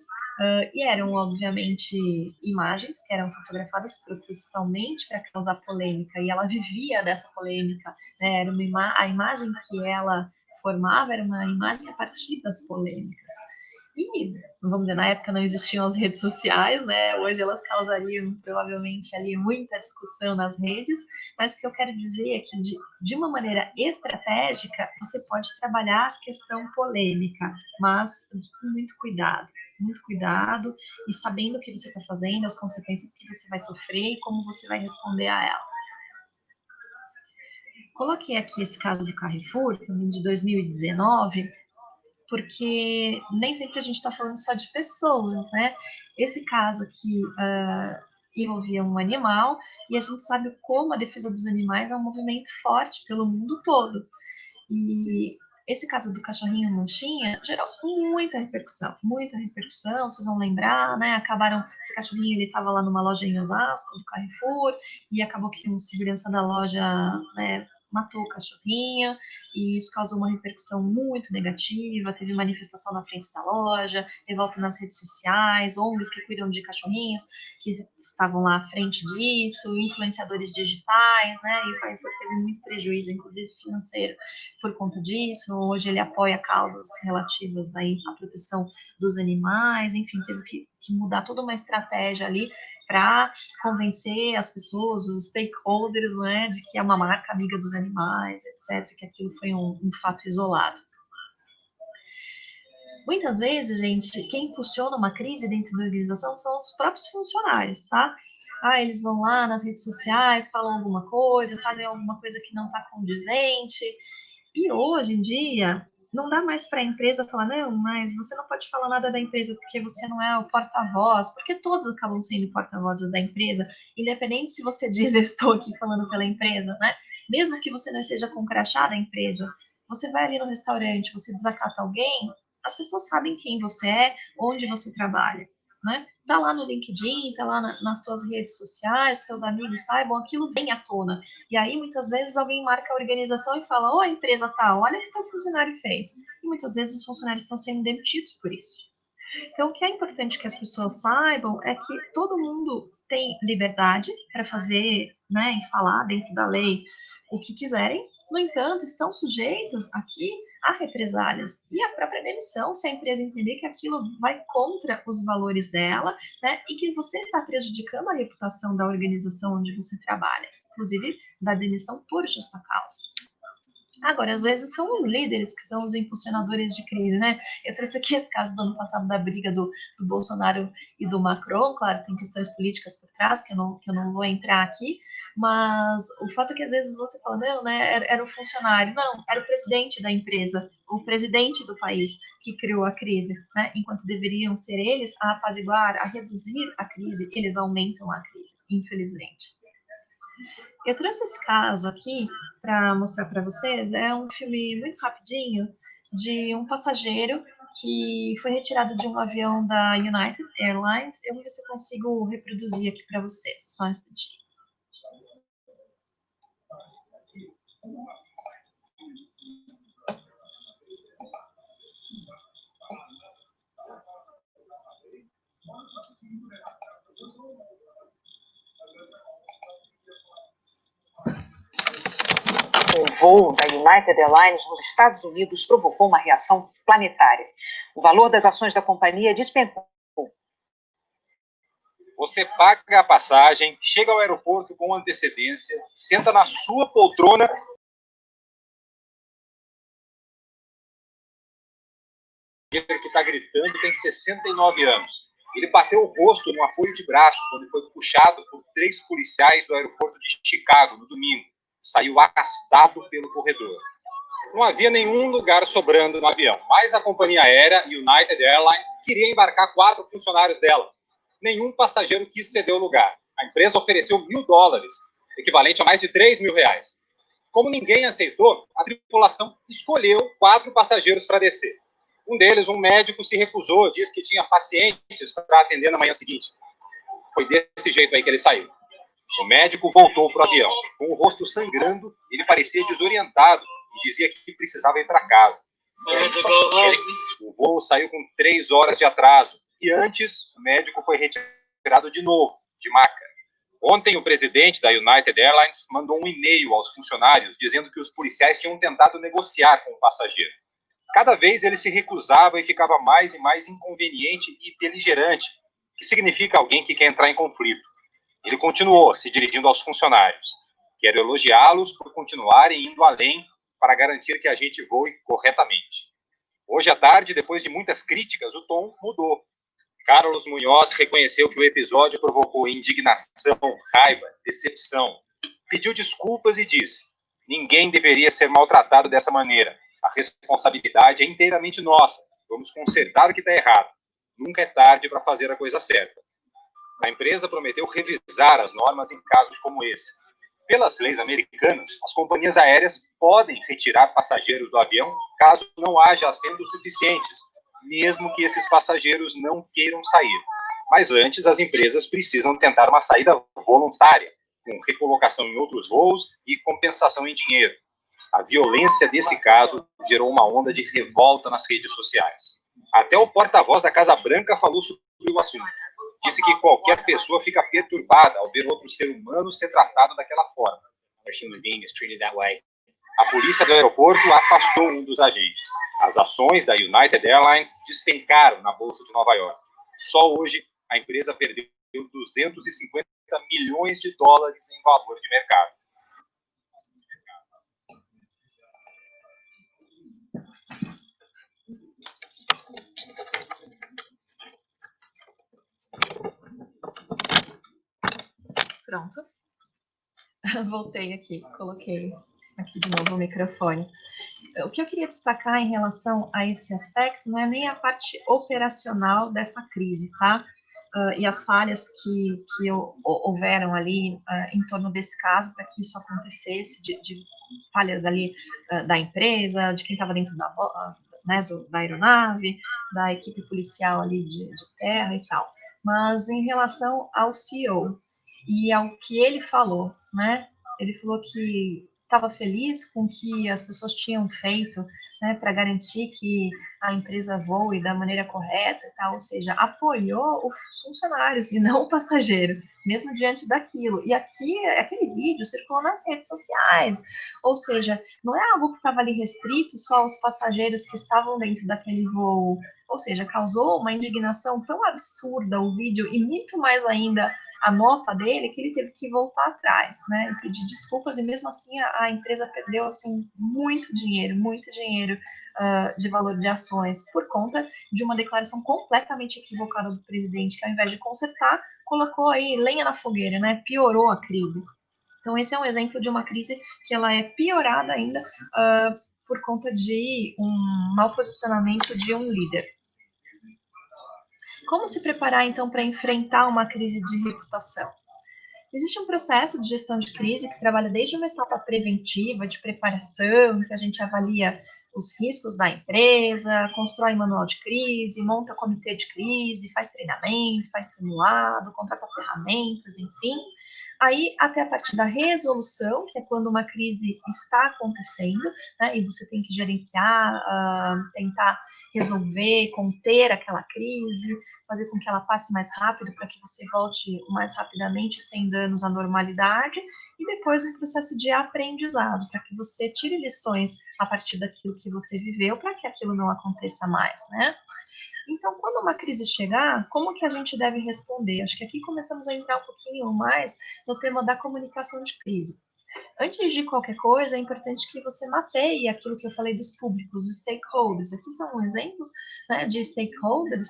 e eram, obviamente, imagens que eram fotografadas propositalmente para causar polêmica, e ela vivia dessa polêmica, né? Era a imagem que ela formava era uma imagem a partir das polêmicas. E, vamos dizer, na época não existiam as redes sociais, né? Hoje elas causariam provavelmente ali muita discussão nas redes, mas o que eu quero dizer é que de uma maneira estratégica você pode trabalhar a questão polêmica, mas com muito cuidado e sabendo o que você está fazendo, as consequências que você vai sofrer e como você vai responder a elas. Coloquei aqui esse caso do Carrefour, também de 2019, porque nem sempre a gente está falando só de pessoas, né? Esse caso aqui envolvia um animal, e a gente sabe como a defesa dos animais é um movimento forte pelo mundo todo. E esse caso do cachorrinho Manchinha gerou muita repercussão, vocês vão lembrar, né? Esse cachorrinho, ele estava lá numa loja em Osasco, do Carrefour, e acabou que um segurança da loja, né, matou o cachorrinho, e isso causou uma repercussão muito negativa, teve manifestação na frente da loja, revolta nas redes sociais, ONGs que cuidam de cachorrinhos, que estavam lá à frente disso, influenciadores digitais, né, e o Carrefour teve muito prejuízo, inclusive financeiro, por conta disso. Hoje ele apoia causas relativas aí à proteção dos animais, enfim, teve que mudar toda uma estratégia ali para convencer as pessoas, os stakeholders, né, de que é uma marca amiga dos animais, etc., que aquilo foi um fato isolado. Muitas vezes, gente, quem impulsiona uma crise dentro da organização são os próprios funcionários, tá? Eles vão lá nas redes sociais, falam alguma coisa, fazem alguma coisa que não está condizente, e hoje em dia, não dá mais para a empresa falar, não, mas você não pode falar nada da empresa porque você não é o porta-voz, porque todos acabam sendo porta-vozes da empresa, independente se você diz, eu estou aqui falando pela empresa, né? Mesmo que você não esteja com o crachá da empresa, você vai ali no restaurante, você desacata alguém, as pessoas sabem quem você é, onde você trabalha, né? Tá lá no LinkedIn, tá lá nas tuas redes sociais, os teus amigos saibam, aquilo vem à tona. E aí, muitas vezes, alguém marca a organização e fala, a empresa tal, olha o que teu funcionário fez. E muitas vezes os funcionários estão sendo demitidos por isso. Então, o que é importante que as pessoas saibam é que todo mundo tem liberdade para fazer, né, e falar dentro da lei o que quiserem. No entanto, estão sujeitos aqui a represálias e a própria demissão, se a empresa entender que aquilo vai contra os valores dela, né, e que você está prejudicando a reputação da organização onde você trabalha, inclusive da demissão por justa causa. Agora, às vezes são os líderes que são os impulsionadores de crise, né? Eu trouxe aqui esse caso do ano passado da briga do Bolsonaro e do Macron, claro, tem questões políticas por trás, que eu não vou entrar aqui, mas o fato é que às vezes você fala, não, né, era o funcionário, não, era o presidente da empresa, o presidente do país que criou a crise, né? Enquanto deveriam ser eles a apaziguar, a reduzir a crise, eles aumentam a crise, infelizmente. Eu trouxe esse caso aqui para mostrar para vocês. É um filme muito rapidinho de um passageiro que foi retirado de um avião da United Airlines. Eu vou ver se eu consigo reproduzir aqui para vocês. Só um instantinho. um voo da United Airlines nos Estados Unidos provocou uma reação planetária. O valor das ações da companhia despencou. Você paga a passagem, chega ao aeroporto com antecedência, senta na sua poltrona. Que está gritando tem 69 anos. Ele bateu o rosto no apoio de braço quando foi puxado por 3 policiais do aeroporto de Chicago no domingo. Saiu arrastado pelo corredor. Não havia nenhum lugar sobrando no avião, mas a companhia aérea United Airlines queria embarcar 4 funcionários dela. Nenhum passageiro quis ceder o lugar. A empresa ofereceu $1.000, equivalente a mais de R$3.000. Como ninguém aceitou, a tripulação escolheu 4 passageiros para descer. Um deles, um médico, se recusou, disse que tinha pacientes para atender na manhã seguinte. Foi desse jeito aí que ele saiu. O médico voltou para o avião. Com o rosto sangrando, ele parecia desorientado e dizia que precisava ir para casa. O voo saiu com 3 horas de atraso. E antes, o médico foi retirado de novo, de maca. Ontem, o presidente da United Airlines mandou um e-mail aos funcionários dizendo que os policiais tinham tentado negociar com o passageiro. Cada vez ele se recusava e ficava mais e mais inconveniente e beligerante, que significa alguém que quer entrar em conflito. Ele continuou se dirigindo aos funcionários. Quero elogiá-los por continuarem indo além para garantir que a gente voe corretamente. Hoje à tarde, depois de muitas críticas, o tom mudou. Carlos Munhoz reconheceu que o episódio provocou indignação, raiva, decepção. Pediu desculpas e disse: ninguém deveria ser maltratado dessa maneira. A responsabilidade é inteiramente nossa. Vamos consertar o que está errado. Nunca é tarde para fazer a coisa certa. A empresa prometeu revisar as normas em casos como esse. Pelas leis americanas, as companhias aéreas podem retirar passageiros do avião caso não haja assentos suficientes, mesmo que esses passageiros não queiram sair. Mas antes, as empresas precisam tentar uma saída voluntária, com recolocação em outros voos e compensação em dinheiro. A violência desse caso gerou uma onda de revolta nas redes sociais. Até o porta-voz da Casa Branca falou sobre o assunto. Disse que qualquer pessoa fica perturbada ao ver outro ser humano ser tratado daquela forma. A polícia do aeroporto afastou um dos agentes. As ações da United Airlines despencaram na Bolsa de Nova York. Só hoje, a empresa perdeu $250 milhões em valor de mercado. Pronto. Voltei aqui, coloquei aqui de novo o microfone. O que eu queria destacar em relação a esse aspecto não é nem a parte operacional dessa crise, tá? E as falhas que houveram ali em torno desse caso para que isso acontecesse, de falhas ali da empresa, de quem estava dentro da aeronave, da equipe policial ali de terra e tal. Mas em relação ao CEO e ao que ele falou, né? Ele falou que estava feliz com o que as pessoas tinham feito, né, para garantir que a empresa voe da maneira correta e tal, ou seja, apoiou os funcionários e não o passageiro, mesmo diante daquilo. E aquele vídeo circulou nas redes sociais, ou seja, não é algo que estava ali restrito só aos passageiros que estavam dentro daquele voo, ou seja, causou uma indignação tão absurda o vídeo e muito mais ainda a nota dele, que ele teve que voltar atrás, né, e pedir desculpas, e mesmo assim a empresa perdeu, assim, muito dinheiro de valor de ações, por conta de uma declaração completamente equivocada do presidente, que ao invés de consertar, colocou aí lenha na fogueira, né, piorou a crise. Então esse é um exemplo de uma crise que ela é piorada ainda por conta de um mau posicionamento de um líder. Como se preparar, então, para enfrentar uma crise de reputação? Existe um processo de gestão de crise que trabalha desde uma etapa preventiva, de preparação, que a gente avalia os riscos da empresa, constrói manual de crise, monta comitê de crise, faz treinamento, faz simulado, contrata ferramentas, enfim. Aí, até a partir da resolução, que é quando uma crise está acontecendo, né, e você tem que gerenciar, tentar resolver, conter aquela crise, fazer com que ela passe mais rápido para que você volte o mais rapidamente sem danos à normalidade. e depois um processo de aprendizado, para que você tire lições a partir daquilo que você viveu, para que aquilo não aconteça mais, né? Então, quando uma crise chegar, como que a gente deve responder? Acho que aqui começamos a entrar um pouquinho mais no tema da comunicação de crise. Antes de qualquer coisa, é importante que você mapeie aquilo que eu falei dos públicos, os stakeholders. Aqui são exemplos, né, de stakeholders,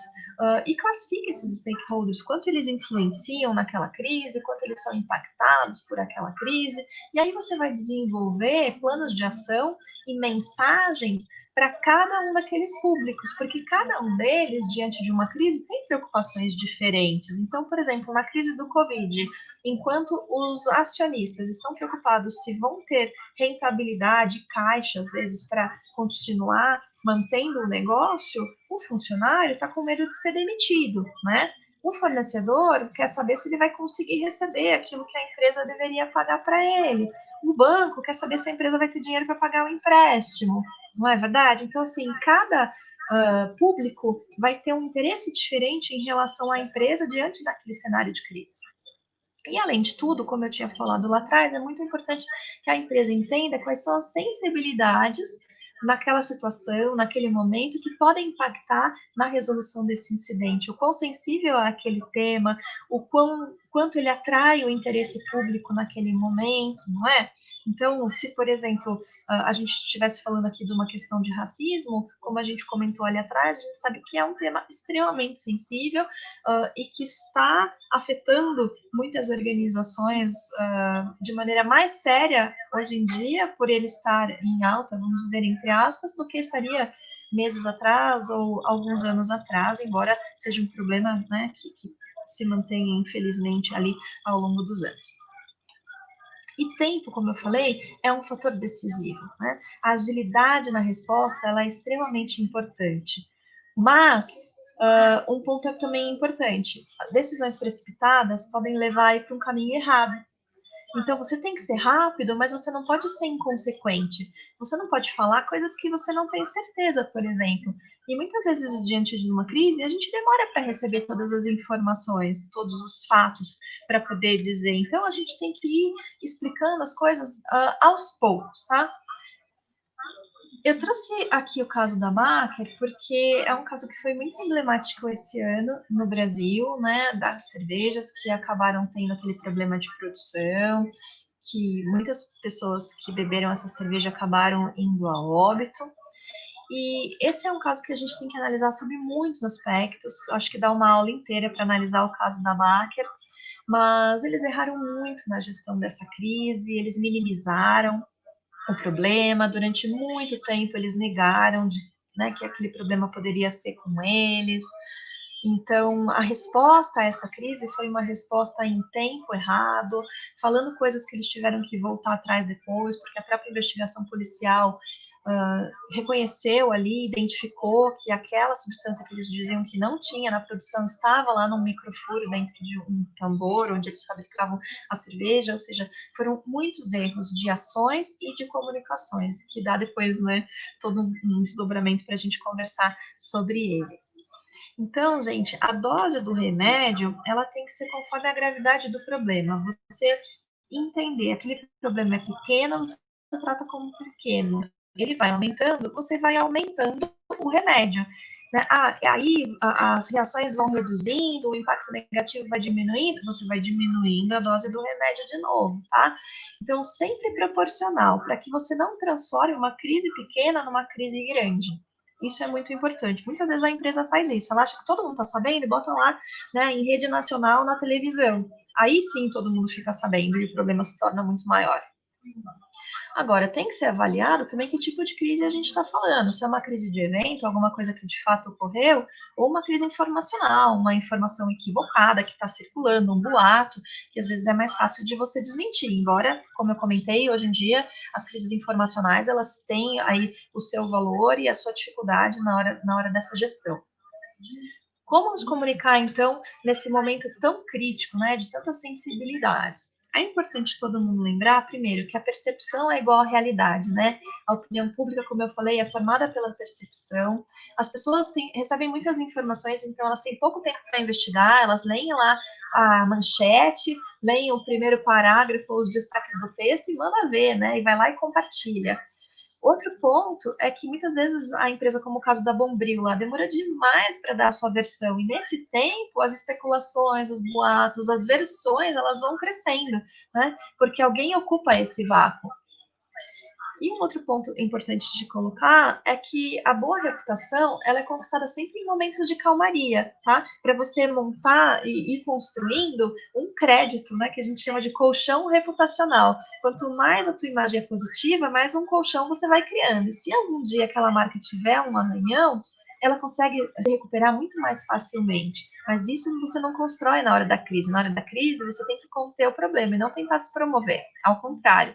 e classifique esses stakeholders, quanto eles influenciam naquela crise, quanto eles são impactados por aquela crise. E aí você vai desenvolver planos de ação e mensagens para cada um daqueles públicos, porque cada um deles, diante de uma crise, tem preocupações diferentes. Então, por exemplo, na crise do Covid, enquanto os acionistas estão preocupados se vão ter rentabilidade, caixa, às vezes, para continuar mantendo o negócio, o funcionário está com medo de ser demitido, né? O fornecedor quer saber se ele vai conseguir receber aquilo que a empresa deveria pagar para ele. O banco quer saber se a empresa vai ter dinheiro para pagar o empréstimo. Não é verdade? Então, assim, cada público vai ter um interesse diferente em relação à empresa diante daquele cenário de crise. E, além de tudo, como eu tinha falado lá atrás, é muito importante que a empresa entenda quais são as sensibilidades naquela situação, naquele momento, que podem impactar na resolução desse incidente. O quão sensível é aquele tema, quanto ele atrai o interesse público naquele momento, não é? Então, se, por exemplo, a gente estivesse falando aqui de uma questão de racismo, como a gente comentou ali atrás, a gente sabe que é um tema extremamente sensível e que está afetando muitas organizações de maneira mais séria hoje em dia, por ele estar em alta, vamos dizer, entre aspas, do que estaria meses atrás ou alguns anos atrás, embora seja um problema, né, que se mantém, infelizmente, ali ao longo dos anos. E tempo, como eu falei, é um fator decisivo, né? A agilidade na resposta, ela é extremamente importante. Mas um ponto é também importante: decisões precipitadas podem levar para um caminho errado. Então, você tem que ser rápido, mas você não pode ser inconsequente. Você não pode falar coisas que você não tem certeza, por exemplo. E muitas vezes, diante de uma crise, a gente demora para receber todas as informações, todos os fatos, para poder dizer. Então, a gente tem que ir explicando as coisas aos poucos, tá? Eu trouxe aqui o caso da Macker porque é um caso que foi muito emblemático esse ano no Brasil, né, das cervejas que acabaram tendo aquele problema de produção, que muitas pessoas que beberam essa cerveja acabaram indo a óbito. E esse é um caso que a gente tem que analisar sobre muitos aspectos. Eu acho que dá uma aula inteira para analisar o caso da Macker, mas eles erraram muito na gestão dessa crise, eles minimizaram o problema. Durante muito tempo eles negaram que aquele problema poderia ser com eles. Então, a resposta a essa crise foi uma resposta em tempo errado, falando coisas que eles tiveram que voltar atrás depois, porque a própria investigação policial reconheceu ali, identificou que aquela substância que eles diziam que não tinha na produção estava lá num microfuro dentro de um tambor onde eles fabricavam a cerveja. Ou seja, foram muitos erros de ações e de comunicações, que dá depois, né, todo um desdobramento para a gente conversar sobre ele. Então, gente, a dose do remédio, ela tem que ser conforme a gravidade do problema. Você entender, aquele problema é pequeno, você trata como pequeno. Ele vai aumentando, você vai aumentando o remédio. Né? Aí as reações vão reduzindo, o impacto negativo vai diminuindo, você vai diminuindo a dose do remédio de novo, tá? Então, sempre proporcional, para que você não transforme uma crise pequena numa crise grande. Isso é muito importante. Muitas vezes a empresa faz isso, ela acha que todo mundo está sabendo e bota lá, né, em rede nacional, na televisão. Aí sim todo mundo fica sabendo e o problema se torna muito maior. Agora, tem que ser avaliado também que tipo de crise a gente está falando. Se é uma crise de evento, alguma coisa que de fato ocorreu, ou uma crise informacional, uma informação equivocada que está circulando, um boato, que às vezes é mais fácil de você desmentir. Embora, como eu comentei, hoje em dia, as crises informacionais, elas têm aí o seu valor e a sua dificuldade na hora dessa gestão. Como nos comunicar, então, nesse momento tão crítico, né, de tantas sensibilidades? É importante todo mundo lembrar, primeiro, que a percepção é igual à realidade, né? A opinião pública, como eu falei, é formada pela percepção. As pessoas recebem muitas informações, então elas têm pouco tempo para investigar, elas leem lá a manchete, leem o primeiro parágrafo, os destaques do texto e manda ver, né? E vai lá e compartilha. Outro ponto é que muitas vezes a empresa, como o caso da Bombril, lá, demora demais para dar a sua versão, e nesse tempo as especulações, os boatos, as versões, elas vão crescendo, né? Porque alguém ocupa esse vácuo. E um outro ponto importante de colocar é que a boa reputação, ela é conquistada sempre em momentos de calmaria, tá? Para você montar e ir construindo um crédito, né? Que a gente chama de colchão reputacional. Quanto mais a tua imagem é positiva, mais um colchão você vai criando. E se algum dia aquela marca tiver um arranhão, ela consegue se recuperar muito mais facilmente. Mas isso você não constrói na hora da crise. Na hora da crise, você tem que conter o problema e não tentar se promover. Ao contrário.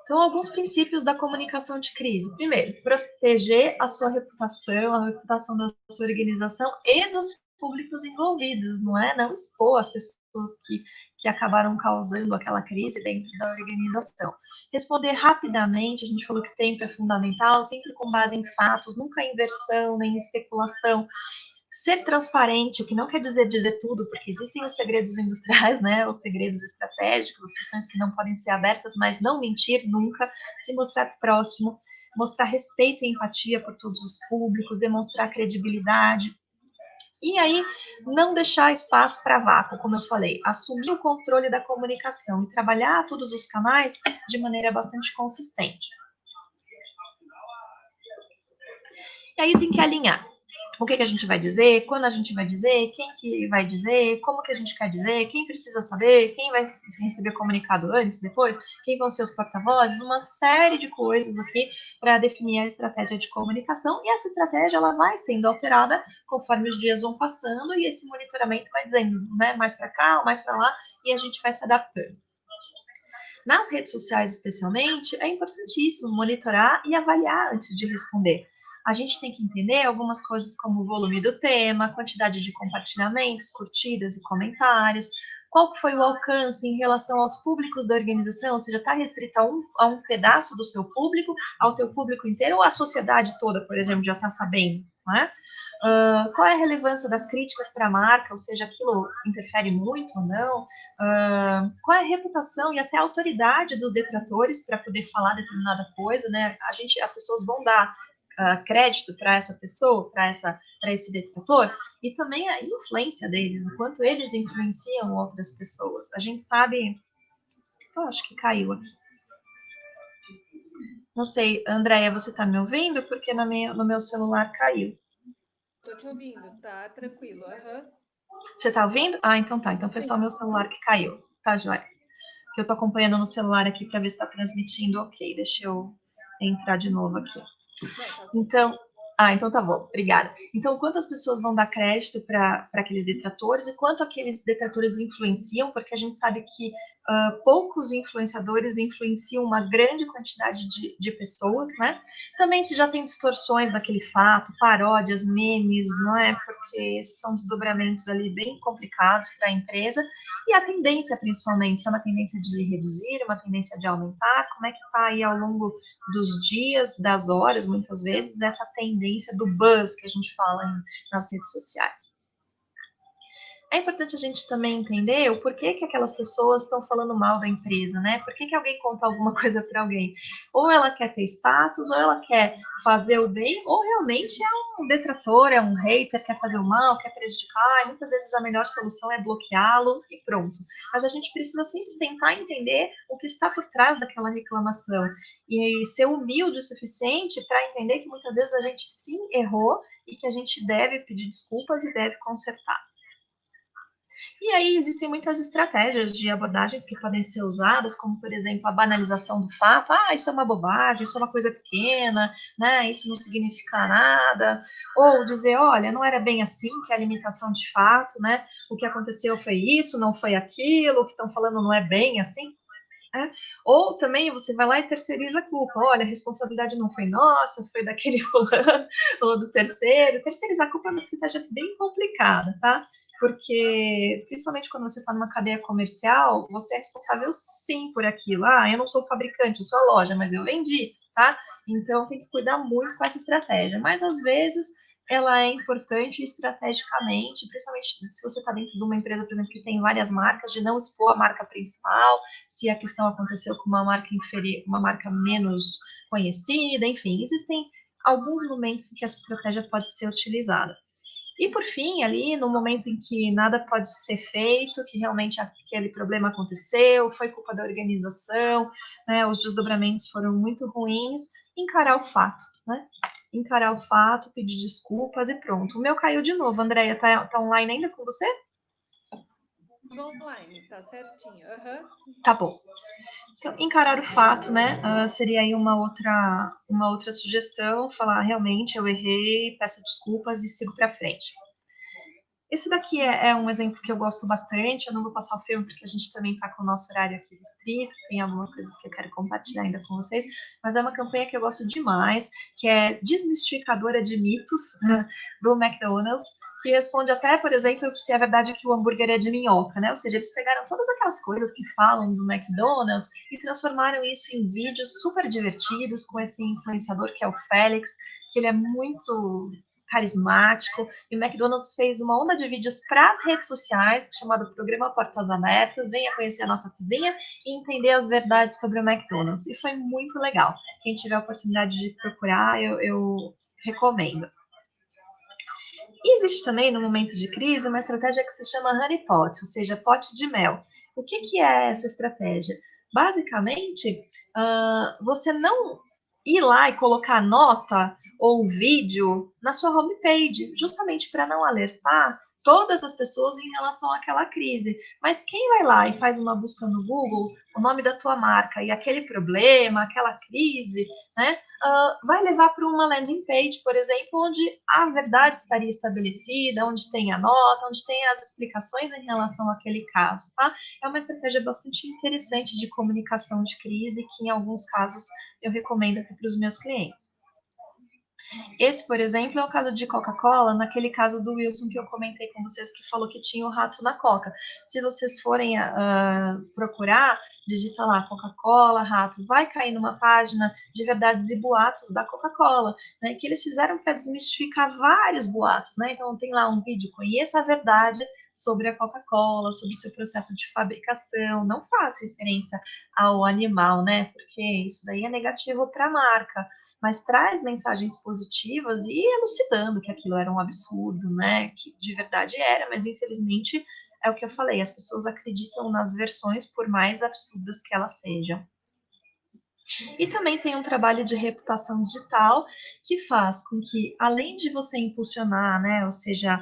Então, alguns princípios da comunicação de crise. Primeiro, proteger a sua reputação, a reputação da sua organização e dos públicos envolvidos, não é? Não expor as pessoas que acabaram causando aquela crise dentro da organização. Responder rapidamente, a gente falou que tempo é fundamental, sempre com base em fatos, nunca em versão, nem em especulação. Ser transparente, o que não quer dizer tudo, porque existem os segredos industriais, né, os segredos estratégicos, as questões que não podem ser abertas, mas não mentir nunca, se mostrar próximo, mostrar respeito e empatia por todos os públicos, demonstrar credibilidade. E aí, não deixar espaço para vácuo, como eu falei, assumir o controle da comunicação e trabalhar todos os canais de maneira bastante consistente. E aí tem que alinhar. O que a gente vai dizer, quando a gente vai dizer, quem que vai dizer, como que a gente quer dizer, quem precisa saber, quem vai receber comunicado antes, depois, quem vão ser os porta-vozes, uma série de coisas aqui para definir a estratégia de comunicação, e essa estratégia ela vai sendo alterada conforme os dias vão passando e esse monitoramento vai dizendo, né, mais para cá, mais para lá, e a gente vai se adaptando. Nas redes sociais, especialmente, é importantíssimo monitorar e avaliar antes de responder. A gente tem que entender algumas coisas como o volume do tema, quantidade de compartilhamentos, curtidas e comentários, qual foi o alcance em relação aos públicos da organização, ou seja, está restrito a um pedaço do seu público, ao teu público inteiro, ou a sociedade toda, por exemplo, já está sabendo, né? Qual é a relevância das críticas para a marca, ou seja, aquilo interfere muito ou não? Qual é a reputação e até a autoridade dos detratores para poder falar determinada coisa, né? As pessoas vão dar crédito para essa pessoa, para esse detrator, e também a influência deles, o quanto eles influenciam outras pessoas. A gente sabe, eu acho que caiu aqui. Não sei, Andréia, você está me ouvindo? Porque no meu celular caiu. Estou te ouvindo, tá tranquilo. Uhum. Você está ouvindo? Ah, então tá. Então foi só o meu celular que caiu. Tá, joia. Eu estou acompanhando no celular aqui para ver se está transmitindo ok. Deixa eu entrar de novo aqui. Então, então tá bom, obrigada. Então, quantas pessoas vão dar crédito para aqueles detratores e quanto aqueles detratores influenciam, porque a gente sabe que poucos influenciadores influenciam uma grande quantidade de pessoas, né? Também se já tem distorções daquele fato, paródias, memes, não é? Porque são desdobramentos ali bem complicados para a empresa, e a tendência, principalmente, se é uma tendência de reduzir, uma tendência de aumentar, como é que está aí ao longo dos dias, das horas, muitas vezes, essa tendência do buzz que a gente fala nas redes sociais. É importante a gente também entender o porquê que aquelas pessoas estão falando mal da empresa, né? Por que alguém conta alguma coisa para alguém? Ou ela quer ter status, ou ela quer fazer o bem, ou realmente é um detrator, é um hater, quer fazer o mal, quer prejudicar, e muitas vezes a melhor solução é bloqueá-lo e pronto. Mas a gente precisa sempre tentar entender o que está por trás daquela reclamação e ser humilde o suficiente para entender que muitas vezes a gente sim errou e que a gente deve pedir desculpas e deve consertar. E aí existem muitas estratégias de abordagens que podem ser usadas, como, por exemplo, a banalização do fato. Isso é uma bobagem, isso é uma coisa pequena, né? Isso não significa nada. Ou dizer, olha, não era bem assim, que é a limitação de fato, né? O que aconteceu foi isso, não foi aquilo, o que estão falando não é bem assim. Ou também você vai lá e terceiriza a culpa. Olha, a responsabilidade não foi nossa, foi daquele fulano ou do terceiro. Terceirizar a culpa é uma estratégia bem complicada, tá? Porque, principalmente quando você está numa cadeia comercial, você é responsável sim por aquilo. Eu não sou o fabricante, eu sou a loja, mas eu vendi, tá? Então tem que cuidar muito com essa estratégia. Mas às vezes ela é importante estrategicamente, principalmente se você está dentro de uma empresa, por exemplo, que tem várias marcas, de não expor a marca principal, se a questão aconteceu com uma marca inferior, uma marca menos conhecida, enfim, existem alguns momentos em que essa estratégia pode ser utilizada. E, por fim, ali, no momento em que nada pode ser feito, que realmente aquele problema aconteceu, foi culpa da organização, né, os desdobramentos foram muito ruins, encarar o fato, né? Encarar o fato, pedir desculpas e pronto. O meu caiu de novo. Andréia, tá online ainda com você? Online, tá certinho. Uhum. Tá bom. Então, encarar o fato, né, seria aí uma outra sugestão, falar, realmente, eu errei, peço desculpas e sigo para frente. Esse daqui é um exemplo que eu gosto bastante, eu não vou passar o filme porque a gente também está com o nosso horário aqui restrito, tem algumas coisas que eu quero compartilhar ainda com vocês, mas é uma campanha que eu gosto demais, que é desmistificadora de mitos, né, do McDonald's, que responde até, por exemplo, se é verdade que o hambúrguer é de minhoca, né? Ou seja, eles pegaram todas aquelas coisas que falam do McDonald's e transformaram isso em vídeos super divertidos com esse influenciador que é o Félix, que ele é muito carismático, e o McDonald's fez uma onda de vídeos para as redes sociais, chamado Programa Portas Abertas, venha conhecer a nossa cozinha e entender as verdades sobre o McDonald's, e foi muito legal. Quem tiver a oportunidade de procurar, eu recomendo. E existe também, no momento de crise, uma estratégia que se chama honey pot, ou seja, pote de mel. O que é essa estratégia? Basicamente, você não ir lá e colocar nota ou vídeo na sua homepage, justamente para não alertar todas as pessoas em relação àquela crise. Mas quem vai lá e faz uma busca no Google, o nome da tua marca e aquele problema, aquela crise, né, vai levar para uma landing page, por exemplo, onde a verdade estaria estabelecida, onde tem a nota, onde tem as explicações em relação àquele caso, tá? É uma estratégia bastante interessante de comunicação de crise, que em alguns casos eu recomendo aqui para os meus clientes. Esse, por exemplo, é o caso de Coca-Cola, naquele caso do Wilson que eu comentei com vocês, que falou que tinha o rato na Coca. Se vocês forem procurar, digita lá Coca-Cola, rato, vai cair numa página de verdades e boatos da Coca-Cola, né, que eles fizeram para desmistificar vários boatos, né? Então tem lá um vídeo, conheça a verdade sobre a Coca-Cola, sobre o seu processo de fabricação, não faz referência ao animal, né? Porque isso daí é negativo para a marca, mas traz mensagens positivas e elucidando que aquilo era um absurdo, né? Que de verdade era, mas infelizmente é o que eu falei, as pessoas acreditam nas versões por mais absurdas que elas sejam. E também tem um trabalho de reputação digital que faz com que, além de você impulsionar, né, ou seja,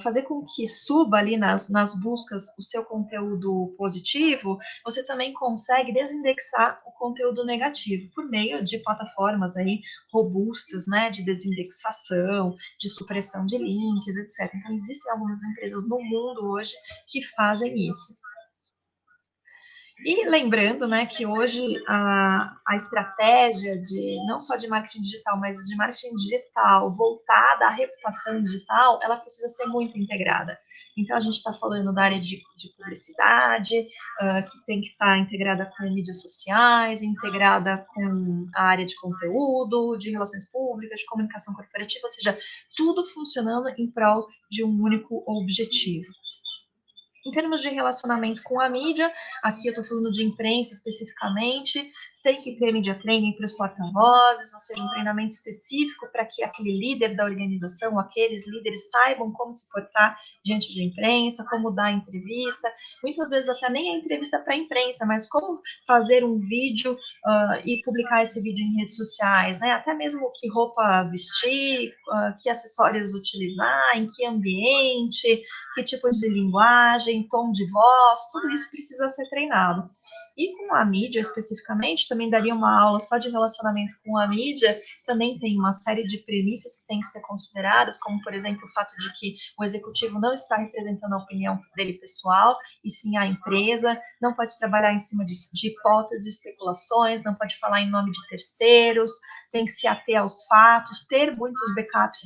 fazer com que suba ali nas buscas o seu conteúdo positivo, você também consegue desindexar o conteúdo negativo por meio de plataformas aí robustas, né, de desindexação, de supressão de links, etc. Então, existem algumas empresas no mundo hoje que fazem isso. E lembrando, né, que hoje a estratégia de não só de marketing digital, mas de marketing digital voltada à reputação digital, ela precisa ser muito integrada. Então, a gente está falando da área de publicidade, que tem que estar integrada com mídias sociais, integrada com a área de conteúdo, de relações públicas, de comunicação corporativa, ou seja, tudo funcionando em prol de um único objetivo. Em termos de relacionamento com a mídia, aqui eu estou falando de imprensa especificamente, tem que ter media training para os porta-vozes, ou seja, um treinamento específico para que aquele líder da organização, aqueles líderes saibam como se portar diante de imprensa, como dar entrevista, muitas vezes até nem é entrevista para a imprensa, mas como fazer um vídeo e publicar esse vídeo em redes sociais, né? Até mesmo que roupa vestir, que acessórios utilizar, em que ambiente, que tipo de linguagem, tom de voz, tudo isso precisa ser treinado. E com a mídia, especificamente, também daria uma aula só de relacionamento com a mídia, também tem uma série de premissas que têm que ser consideradas, como, por exemplo, o fato de que o executivo não está representando a opinião dele pessoal, e sim a empresa, não pode trabalhar em cima de hipóteses, especulações, não pode falar em nome de terceiros, tem que se ater aos fatos, ter muitos backups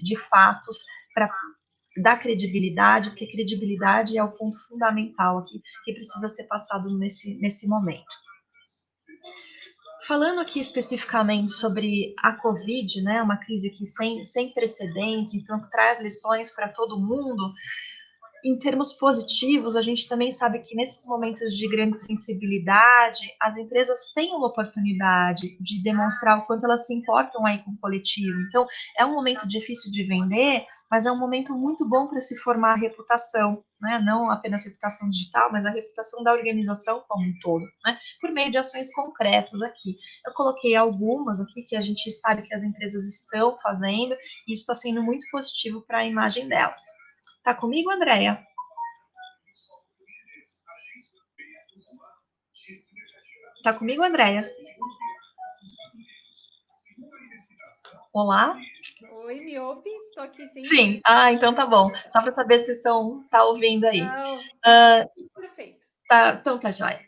de fatos para dar credibilidade, porque credibilidade é o ponto fundamental aqui que precisa ser passado nesse momento. falando aqui especificamente sobre a Covid, né, uma crise aqui sem precedentes, então que traz lições para todo mundo. Em termos positivos, a gente também sabe que nesses momentos de grande sensibilidade, as empresas têm uma oportunidade de demonstrar o quanto elas se importam aí com o coletivo. Então, é um momento difícil de vender, mas é um momento muito bom para se formar a reputação, né? Não apenas a reputação digital, mas a reputação da organização como um todo, né? Por meio de ações concretas aqui. Eu coloquei algumas aqui que a gente sabe que as empresas estão fazendo, e isso está sendo muito positivo para a imagem delas. Tá comigo, Andréia? Tá comigo, Andréia? Olá? Oi, me ouve? Tô aqui, sim. Sim. Ah, então tá bom. Só para saber se vocês estão ouvindo aí. Não, perfeito. Tá, então tá jóia.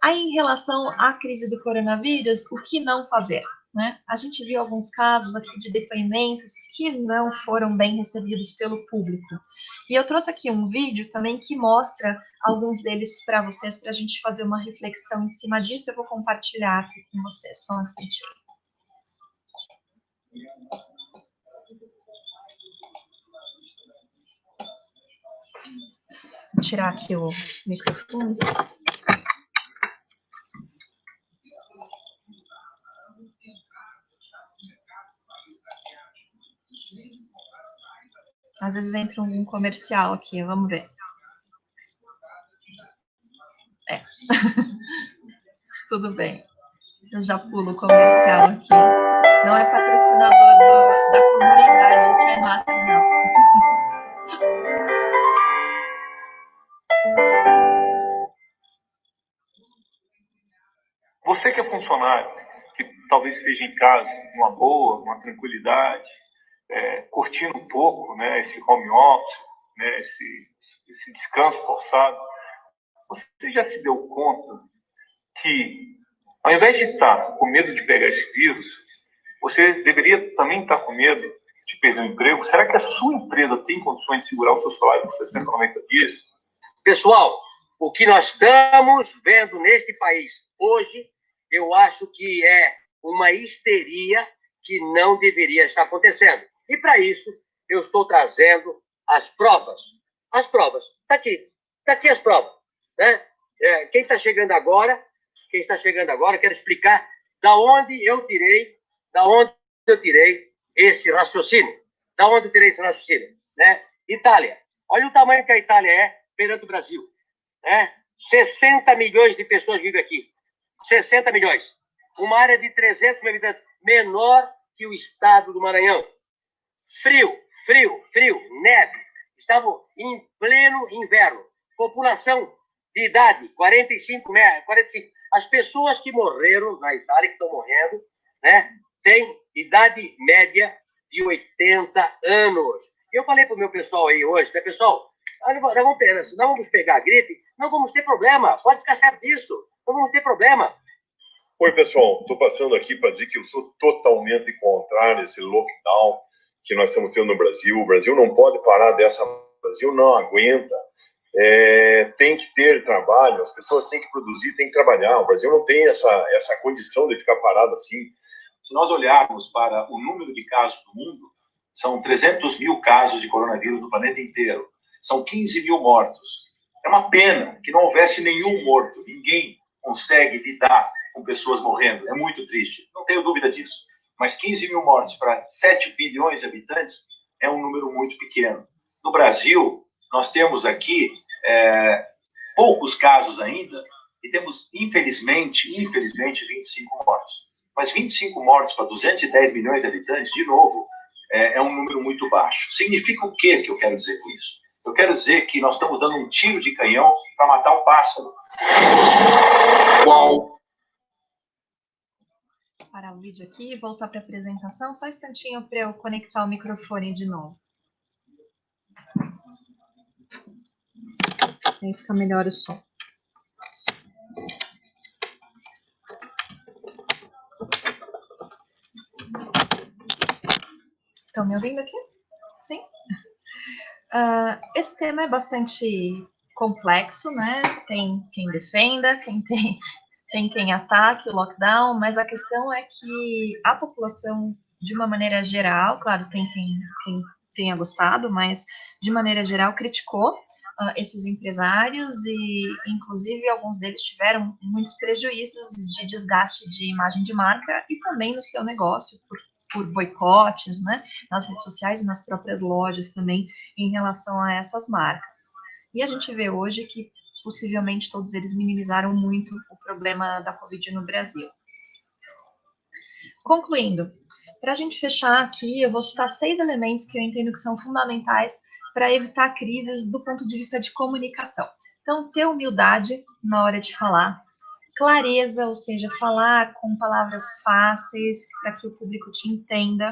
Aí, em relação à crise do coronavírus, o que não fazer? Né? A gente viu alguns casos aqui de depoimentos que não foram bem recebidos pelo público. E eu trouxe aqui um vídeo também que mostra alguns deles para vocês, para a gente fazer uma reflexão em cima disso. Eu vou compartilhar aqui com vocês, só um instantinho. Vou tirar aqui o microfone. Às vezes entra um comercial aqui, vamos ver. Tudo bem. Eu já pulo o comercial aqui. Não é patrocinador da comunidade Trimasters, não. Você que é funcionário, que talvez esteja em casa, uma boa, uma tranquilidade, curtindo um pouco, né, esse home office, né, esse descanso forçado, você já se deu conta que, ao invés de estar com medo de pegar esse vírus, você deveria também estar com medo de perder o emprego? Será que a sua empresa tem condições de segurar o seu salário por 60, 90 dias? Pessoal, o que nós estamos vendo neste país hoje, eu acho que é uma histeria que não deveria estar acontecendo. E para isso, eu estou trazendo as provas. As provas. Está aqui. Está aqui as provas. Né? Quem está chegando agora, quero explicar da onde eu tirei esse raciocínio. Da onde eu tirei esse raciocínio. Né? Itália. Olha o tamanho que a Itália é perante o Brasil. 60 milhões de pessoas vivem aqui. 60 milhões. Uma área de 300 mil habitantes. Menor que o estado do Maranhão. Frio. Neve. Estavam em pleno inverno. População de idade, 45. As pessoas que morreram na Itália, que estão morrendo, né, têm idade média de 80 anos. E eu falei para o meu pessoal aí hoje, né, pessoal, nós vamos pegar a gripe, não vamos ter problema, pode ficar certo disso, não vamos ter problema. Oi, pessoal, estou passando aqui para dizer que eu sou totalmente contrário a esse lockdown que nós estamos tendo no Brasil. O Brasil não pode parar dessa, o Brasil não aguenta. Tem que ter trabalho, as pessoas têm que produzir, têm que trabalhar. O Brasil não tem essa condição de ficar parado assim. Se nós olharmos para o número de casos do mundo, são 300 mil casos de coronavírus no planeta inteiro. São 15 mil mortos. É uma pena que não houvesse nenhum morto. Ninguém consegue lidar com pessoas morrendo. É muito triste, não tenho dúvida disso. Mas 15 mil mortos para 7 bilhões de habitantes é um número muito pequeno. No Brasil, nós temos aqui poucos casos ainda e temos, infelizmente, 25 mortos. Mas 25 mortos para 210 milhões de habitantes, de novo, é um número muito baixo. Significa o quê que eu quero dizer com isso? Eu quero dizer que nós estamos dando um tiro de canhão para matar um pássaro. Qual? Parar o vídeo aqui e voltar para a apresentação. Só um instantinho para eu conectar o microfone de novo. Aí fica melhor o som. Estão me ouvindo aqui? Sim? Esse tema é bastante complexo, né? Tem quem defenda, quem tem tem quem ataque o lockdown, mas a questão é que a população, de uma maneira geral, claro, tem quem tenha gostado, mas de maneira geral criticou esses empresários e, inclusive, alguns deles tiveram muitos prejuízos de desgaste de imagem de marca e também no seu negócio, por boicotes, né, nas redes sociais e nas próprias lojas também, em relação a essas marcas. E a gente vê hoje que, possivelmente, todos eles minimizaram muito o problema da Covid no Brasil. Concluindo, para a gente fechar aqui, eu vou citar 6 elementos que eu entendo que são fundamentais para evitar crises do ponto de vista de comunicação. Então, ter humildade na hora de falar, clareza, ou seja, falar com palavras fáceis para que o público te entenda,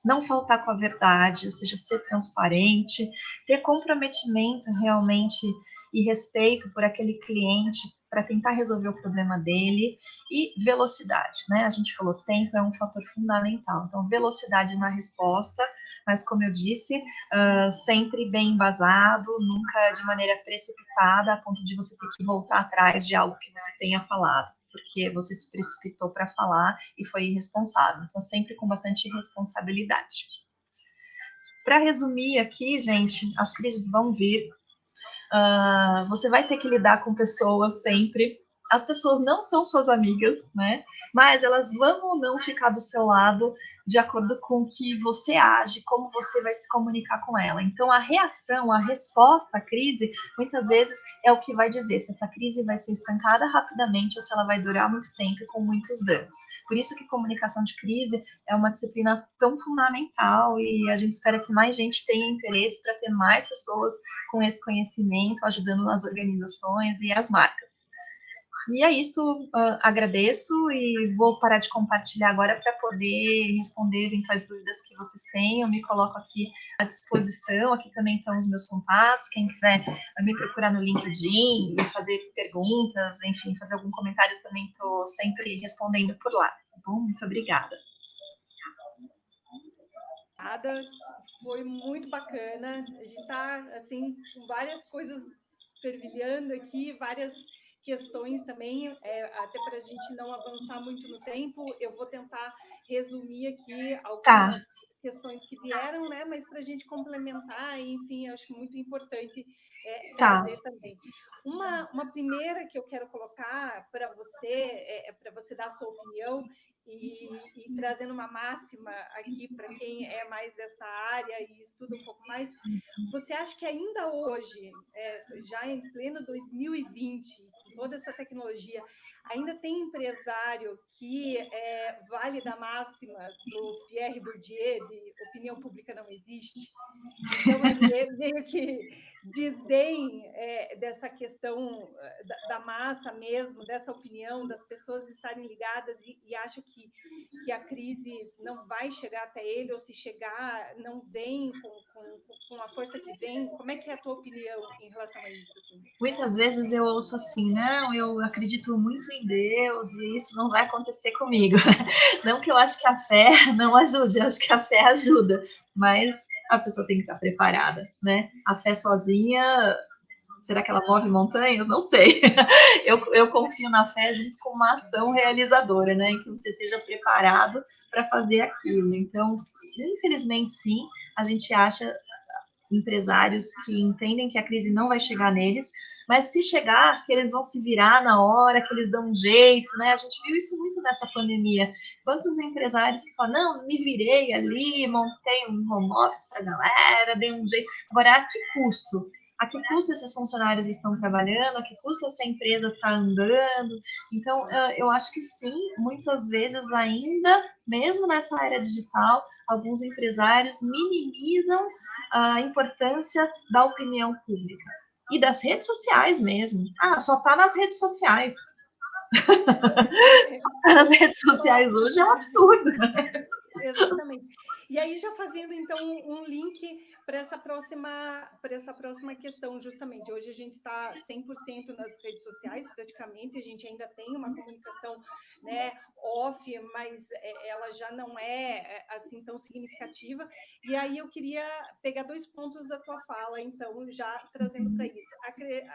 não faltar com a verdade, ou seja, ser transparente, ter comprometimento realmente e respeito por aquele cliente para tentar resolver o problema dele, e velocidade, né? A gente falou, tempo é um fator fundamental, então velocidade na resposta, mas como eu disse, sempre bem embasado, nunca de maneira precipitada, a ponto de você ter que voltar atrás de algo que você tenha falado, porque você se precipitou para falar e foi irresponsável. Então, sempre com bastante responsabilidade. Para resumir aqui, gente, as crises vão vir. Você vai ter que lidar com pessoas sempre. As pessoas não são suas amigas, né? Mas elas vão ou não ficar do seu lado de acordo com o que você age, como você vai se comunicar com ela. Então, a reação, a resposta à crise, muitas vezes é o que vai dizer se essa crise vai ser estancada rapidamente ou se ela vai durar muito tempo e com muitos danos. Por isso que comunicação de crise é uma disciplina tão fundamental e a gente espera que mais gente tenha interesse para ter mais pessoas com esse conhecimento, ajudando nas organizações e as marcas. E é isso, agradeço e vou parar de compartilhar agora para poder responder eventuais dúvidas que vocês tenham. Eu me coloco aqui à disposição, aqui também estão os meus contatos, quem quiser me procurar no LinkedIn e fazer perguntas, enfim, fazer algum comentário, também estou sempre respondendo por lá. Tá bom? Muito obrigada. Foi muito bacana, a gente está, assim, com várias coisas fervilhando aqui, várias questões também, até para a gente não avançar muito no tempo, eu vou tentar resumir aqui algumas questões que vieram, né? Mas para a gente complementar, enfim, eu acho muito importante trazer também. Uma primeira que eu quero colocar para você dar a sua opinião, e trazendo uma máxima aqui para quem é mais dessa área e estuda um pouco mais, você acha que ainda hoje, já em pleno 2020, com toda essa tecnologia, ainda tem empresário que vale da máxima do Pierre Bourdieu, de opinião pública não existe? Então, meio que desdém dessa questão da massa mesmo, dessa opinião, das pessoas estarem ligadas e acha que a crise não vai chegar até ele, ou se chegar, não vem com a força que vem. Como é que é a tua opinião em relação a isso? Muitas vezes eu ouço assim, não, eu acredito muito em Deus e isso não vai acontecer comigo. Não que eu acho que a fé não ajude, eu acho que a fé ajuda, mas a pessoa tem que estar preparada, né? A fé sozinha, será que ela move montanhas? Não sei. Eu confio na fé junto com uma ação realizadora, né? Em que você esteja preparado para fazer aquilo. Então, infelizmente, sim, a gente acha empresários que entendem que a crise não vai chegar neles, mas se chegar, que eles vão se virar na hora, que eles dão um jeito, né? A gente viu isso muito nessa pandemia. Quantos empresários que falam, não, me virei ali, montei um home office para a galera, dei um jeito. Agora, a que custo? A que custo esses funcionários estão trabalhando? A que custo essa empresa está andando? Então, eu acho que sim, muitas vezes ainda, mesmo nessa era digital, alguns empresários minimizam a importância da opinião pública e das redes sociais mesmo. Só está nas redes sociais. Só está nas redes sociais hoje é um absurdo. Exatamente. E aí, já fazendo, então, um link para essa próxima questão, justamente. Hoje a gente está 100% nas redes sociais, praticamente, a gente ainda tem uma comunicação, né, off, mas ela já não é assim tão significativa. E aí eu queria pegar 2 pontos da tua fala, então, já trazendo para isso.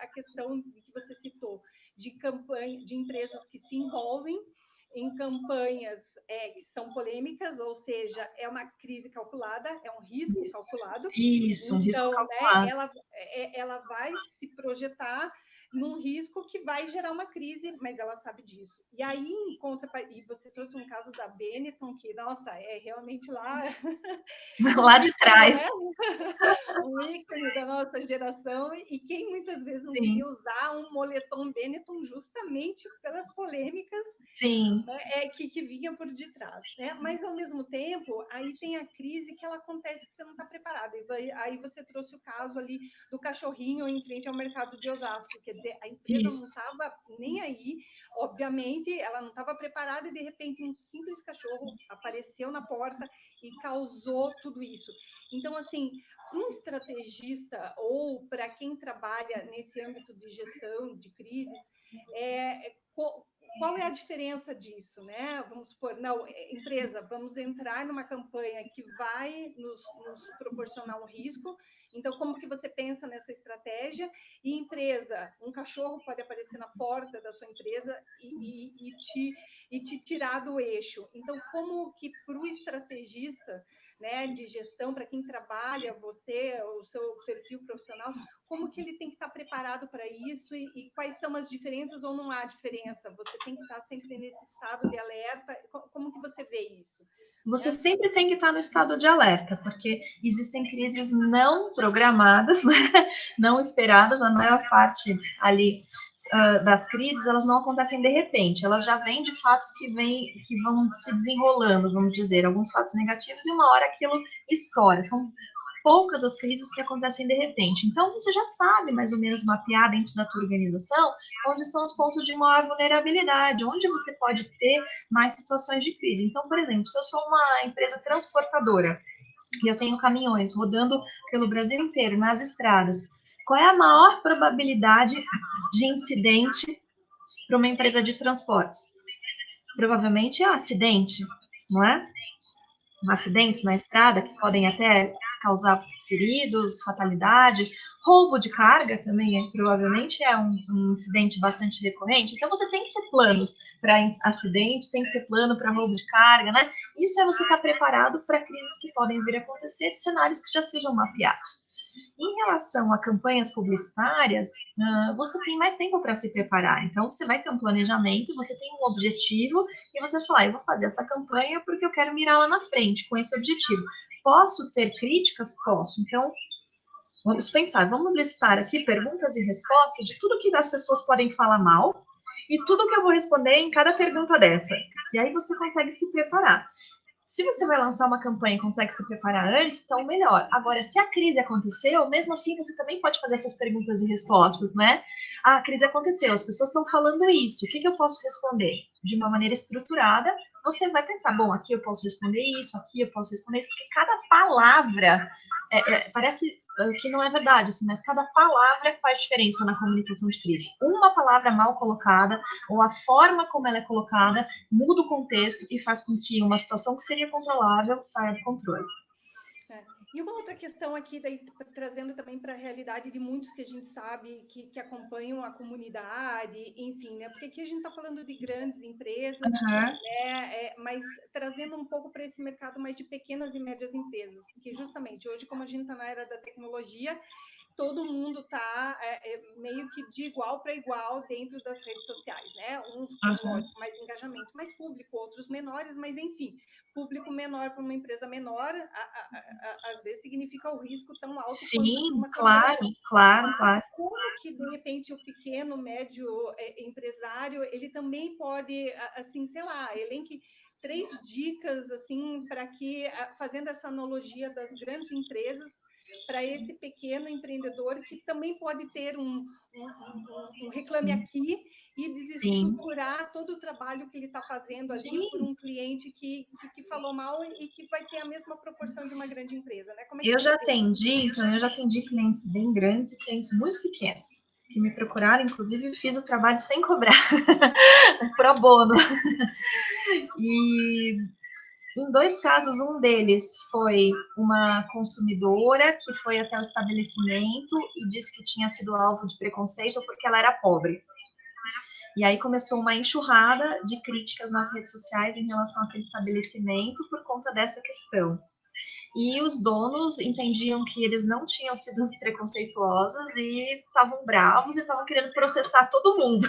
A questão que você citou de campanha, de empresas que se envolvem em campanhas que são polêmicas, ou seja, é uma crise calculada, é um risco calculado. Isso, um risco Então, né, calculado. ela vai se projetar num risco que vai gerar uma crise, mas ela sabe disso. E aí, e você trouxe um caso da Benetton, que, nossa, é realmente lá... Lá de trás. Né? Um ícone da nossa geração, e quem muitas vezes não Sim. queria usar um moletom Benetton justamente pelas polêmicas, sim, né, que vinha por detrás, né? Mas ao mesmo tempo, aí tem a crise que ela acontece que você não está preparado. E aí você trouxe o caso ali do cachorrinho em frente ao mercado de Osasco, quer dizer, a empresa não isso. estava nem aí, obviamente, ela não estava preparada e de repente um simples cachorro apareceu na porta e causou tudo isso. Então, assim, um estrategista ou para quem trabalha nesse âmbito de gestão de crises, qual é a diferença disso, né? Vamos supor, não, empresa, vamos entrar numa campanha que vai nos proporcionar um risco. Então, como que você pensa nessa estratégia? E empresa, um cachorro pode aparecer na porta da sua empresa e te tirar do eixo. Então, como que para o estrategista, né, de gestão, para quem trabalha, você, o seu perfil profissional, como que ele tem que estar preparado para isso e quais são as diferenças ou não há diferença? Você tem que estar sempre nesse estado de alerta. Como que você vê isso? Você sempre tem que estar no estado de alerta, porque existem crises não programadas, né? Não esperadas. A maior parte ali das crises, elas não acontecem de repente, elas já vêm de fatos que vão se desenrolando, vamos dizer, alguns fatos negativos, e uma hora aquilo estoura. São poucas as crises que acontecem de repente. Então, você já sabe mais ou menos mapear dentro da tua organização onde são os pontos de maior vulnerabilidade, onde você pode ter mais situações de crise. Então, por exemplo, se eu sou uma empresa transportadora e eu tenho caminhões rodando pelo Brasil inteiro, nas estradas, qual é a maior probabilidade de incidente para uma empresa de transportes? Provavelmente é acidente, não é? Acidentes na estrada que podem até causar feridos, fatalidade, roubo de carga também provavelmente é um incidente bastante recorrente. Então você tem que ter planos para acidente, tem que ter plano para roubo de carga, né? Isso é você estar preparado para crises que podem vir a acontecer, de cenários que já sejam mapeados. Em relação a campanhas publicitárias, você tem mais tempo para se preparar. Então, você vai ter um planejamento, você tem um objetivo, e você fala, eu vou fazer essa campanha porque eu quero mirar lá na frente com esse objetivo. Posso ter críticas? Posso. Então, vamos pensar, vamos listar aqui perguntas e respostas de tudo que as pessoas podem falar mal e tudo que eu vou responder em cada pergunta dessa. E aí você consegue se preparar. Se você vai lançar uma campanha e consegue se preparar antes, então melhor. Agora, se a crise aconteceu, mesmo assim você também pode fazer essas perguntas e respostas, né? Ah, a crise aconteceu, as pessoas estão falando isso, o que eu posso responder? De uma maneira estruturada, você vai pensar, bom, aqui eu posso responder isso, aqui eu posso responder isso, porque cada palavra parece que não é verdade, assim, mas cada palavra faz diferença na comunicação de crise. Uma palavra mal colocada, ou a forma como ela é colocada, muda o contexto e faz com que uma situação que seria controlável saia do controle. E uma outra questão aqui, daí, trazendo também para a realidade de muitos que a gente sabe que acompanham a comunidade, enfim, né? Porque aqui a gente está falando de grandes empresas, né? Mas trazendo um pouco para esse mercado mais de pequenas e médias empresas, porque justamente hoje, como a gente está na era da tecnologia, todo mundo está meio que de igual para igual dentro das redes sociais, né? Uns com lógico, mais engajamento, mais público, outros menores, mas enfim, público menor para uma empresa menor, às vezes significa o risco tão alto quanto uma claro. Como que, de repente, o pequeno, médio empresário, ele também pode, assim, sei lá, elenque 3 dicas, assim, para que, fazendo essa analogia das grandes empresas, para esse pequeno empreendedor que também pode ter um reclame aqui e desestruturar todo o trabalho que ele está fazendo ali por um cliente que falou mal e que vai ter a mesma proporção de uma grande empresa, né? Como é que eu já atendi clientes bem grandes e clientes muito pequenos, que me procuraram, inclusive fiz o trabalho sem cobrar, pro bono. E em 2 casos, um deles foi uma consumidora que foi até o estabelecimento e disse que tinha sido alvo de preconceito porque ela era pobre. E aí começou uma enxurrada de críticas nas redes sociais em relação àquele estabelecimento por conta dessa questão. E os donos entendiam que eles não tinham sido preconceituosos e estavam bravos e estavam querendo processar todo mundo.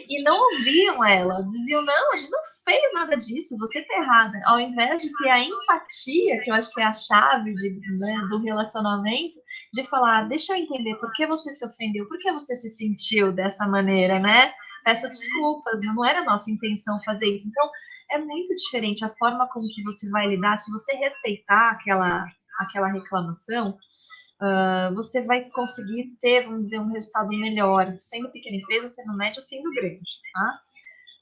E não ouviam ela, diziam, não, a gente não fez nada disso, você está errada. Ao invés de ter a empatia, que eu acho que é a chave do relacionamento, de falar, deixa eu entender por que você se ofendeu, por que você se sentiu dessa maneira, né? Peço desculpas, não era nossa intenção fazer isso. Então, é muito diferente a forma como que você vai lidar. Se você respeitar aquela reclamação, você vai conseguir ter, vamos dizer, um resultado melhor, sendo pequena empresa, sendo média ou sendo grande, tá?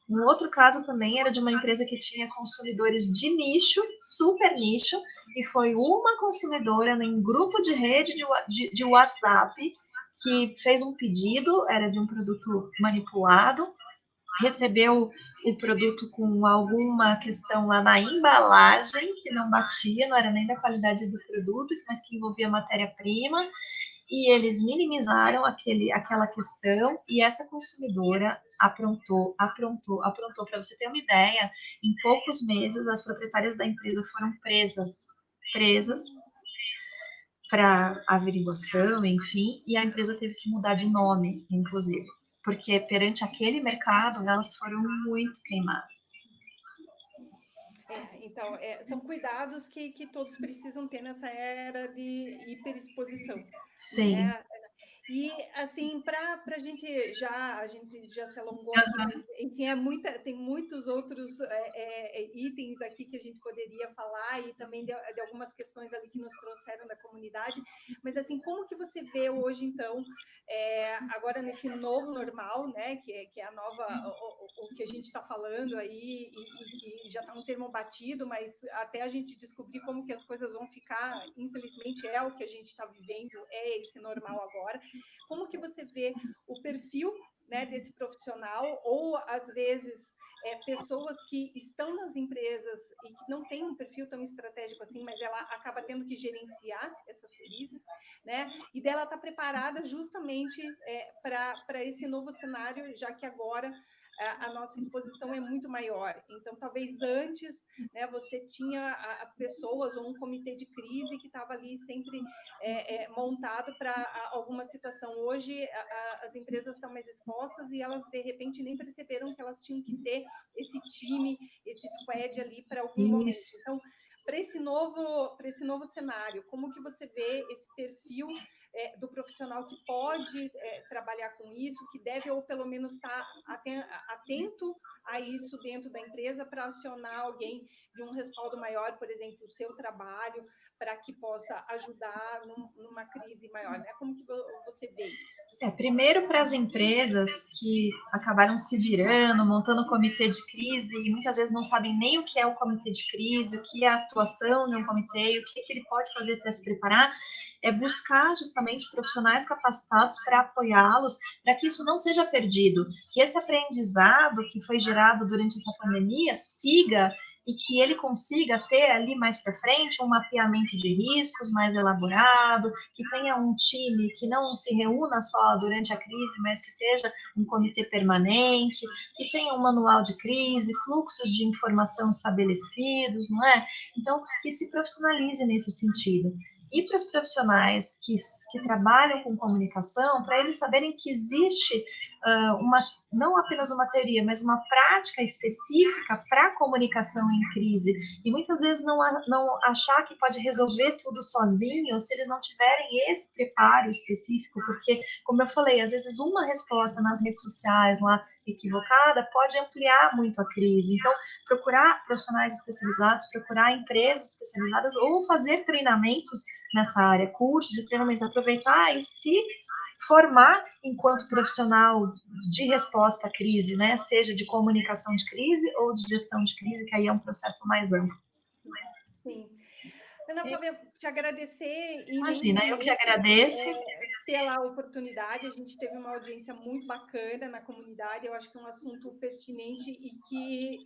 Um outro caso também era de uma empresa que tinha consumidores de nicho, super nicho, e foi uma consumidora em grupo de rede de WhatsApp que fez um pedido, era de um produto manipulado, recebeu o produto com alguma questão lá na embalagem, que não batia, não era nem da qualidade do produto, mas que envolvia matéria-prima, e eles minimizaram aquela questão, e essa consumidora aprontou. Para você ter uma ideia, em poucos meses, as proprietárias da empresa foram presas para averiguação, enfim, e a empresa teve que mudar de nome, inclusive, porque perante aquele mercado, elas foram muito queimadas. Então, são cuidados que todos precisam ter nessa era de hiperexposição. Sim. Né? E, assim, a gente já se alongou aqui, mas, enfim, tem muitos outros itens aqui que a gente poderia falar e também de algumas questões ali que nos trouxeram da comunidade. Mas, assim, como que você vê hoje, então, agora nesse novo normal, né, que é a nova, o que a gente está falando aí e que já está um termo batido, mas até a gente descobrir como que as coisas vão ficar, infelizmente é o que a gente está vivendo, é esse normal agora. Como que você vê o perfil, né, desse profissional, ou às vezes pessoas que estão nas empresas e que não têm um perfil tão estratégico assim, mas ela acaba tendo que gerenciar essas crises, né? E dela estar preparada justamente para esse novo cenário, já que agora a nossa exposição é muito maior. Então, talvez antes, né, você tinha pessoas ou um comitê de crise que estava ali sempre montado para alguma situação. Hoje, as empresas estão mais expostas e elas, de repente, nem perceberam que elas tinham que ter esse time, esse squad ali para algum momento. Então, para esse novo cenário, como que você vê esse perfil do profissional que pode trabalhar com isso, que deve ou pelo menos estar atento a isso dentro da empresa para acionar alguém de um respaldo maior, por exemplo, o seu trabalho, para que possa ajudar numa crise maior, né? Como que você vê isso? Primeiro para as empresas que acabaram se virando, montando um comitê de crise e muitas vezes não sabem nem o que é o comitê de crise, o que é a atuação de um comitê, o que ele pode fazer para se preparar, é buscar justamente profissionais capacitados para apoiá-los, para que isso não seja perdido, que esse aprendizado que foi gerado durante essa pandemia siga e que ele consiga ter ali mais para frente um mapeamento de riscos mais elaborado, que tenha um time que não se reúna só durante a crise, mas que seja um comitê permanente, que tenha um manual de crise, fluxos de informação estabelecidos, não é? Então, que se profissionalize nesse sentido. E para os profissionais que trabalham com comunicação, para eles saberem que existe não apenas uma teoria, mas uma prática específica para a comunicação em crise. E muitas vezes não achar que pode resolver tudo sozinho se eles não tiverem esse preparo específico, porque, como eu falei, às vezes uma resposta nas redes sociais lá equivocada pode ampliar muito a crise. Então, procurar profissionais especializados, procurar empresas especializadas ou fazer treinamentos nessa área, cursos e treinamentos, aproveitar e se formar enquanto profissional de resposta à crise, né? Seja de comunicação de crise ou de gestão de crise, que aí é um processo mais amplo. Sim. Ana Flávia, te agradecer Imagina, eu que imensamente agradeço. Pela oportunidade. A gente teve uma audiência muito bacana na comunidade. Eu acho que é um assunto pertinente e que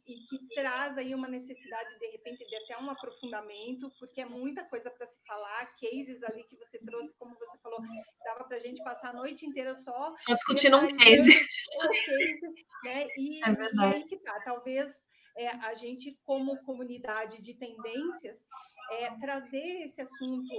traz aí uma necessidade, de repente, de até um aprofundamento, porque é muita coisa para se falar, cases ali que você trouxe, como você falou, dava para a gente passar a noite inteira só discutindo um case. O case, né? E aí que tá, talvez a gente, como comunidade de tendências, trazer esse assunto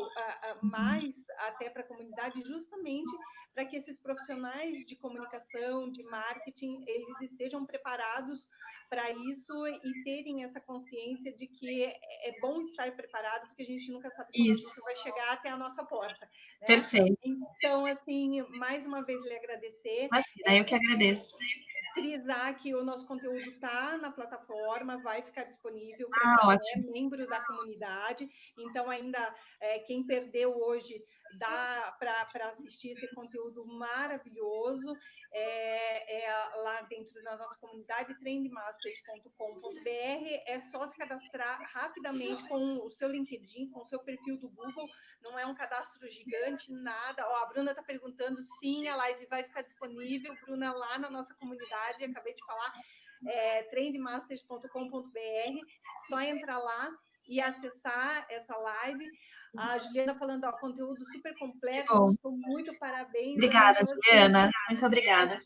mais até para a comunidade, justamente para que esses profissionais de comunicação, de marketing, eles estejam preparados para isso e terem essa consciência de que é bom estar preparado, porque a gente nunca sabe como isso vai chegar até a nossa porta. Né? Perfeito. Então, assim, mais uma vez lhe agradecer. Imagina, eu que agradeço. Frisar que o nosso conteúdo está na plataforma, vai ficar disponível para quem é membro da comunidade. Então, ainda quem perdeu hoje, dá para assistir esse conteúdo maravilhoso lá dentro da nossa comunidade, trendmasters.com.br. É só se cadastrar rapidamente com o seu LinkedIn, com o seu perfil do Google. Não é um cadastro gigante, nada. Ó, a Bruna está perguntando, sim, a live vai ficar disponível, Bruna, lá na nossa comunidade, acabei de falar, trendmasters.com.br, só entrar lá e acessar essa live. A Juliana falando, ó, conteúdo super completo, muito parabéns. Obrigada, Juliana, muito obrigada.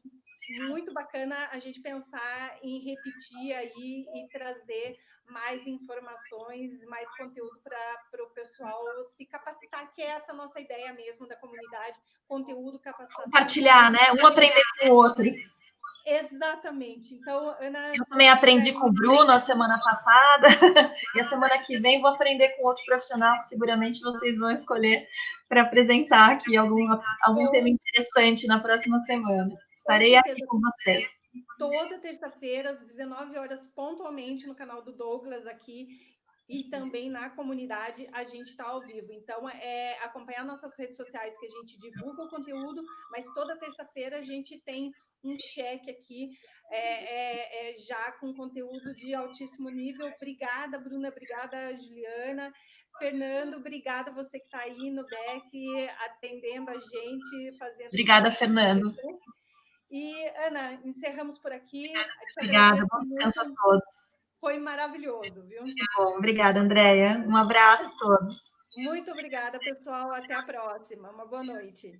Muito bacana a gente pensar em repetir aí e trazer mais informações, mais conteúdo para o pessoal se capacitar, que é essa nossa ideia mesmo da comunidade, conteúdo, capacitação. Compartilhar, né? Um aprender com o outro. Exatamente. Então, Ana... Eu também aprendi com o Bruno a semana passada, e a semana que vem vou aprender com outro profissional que seguramente vocês vão escolher para apresentar aqui algum tema interessante na próxima semana. Estarei aqui com vocês. Toda terça-feira, às 19 horas, pontualmente, no canal do Douglas aqui, e também na comunidade, a gente está ao vivo. Então, acompanhar nossas redes sociais, que a gente divulga o conteúdo, mas toda terça-feira a gente tem um check aqui, já com conteúdo de altíssimo nível. Obrigada, Bruna, obrigada, Juliana. Fernando, obrigada você que está aí no back, atendendo a gente, fazendo... Obrigada, Fernando. E, Ana, encerramos por aqui. Obrigada, bom descanso a todos. Foi maravilhoso, viu? Bom, obrigada, Andréia. Um abraço a todos. Muito obrigada, pessoal. Até a próxima. Uma boa noite.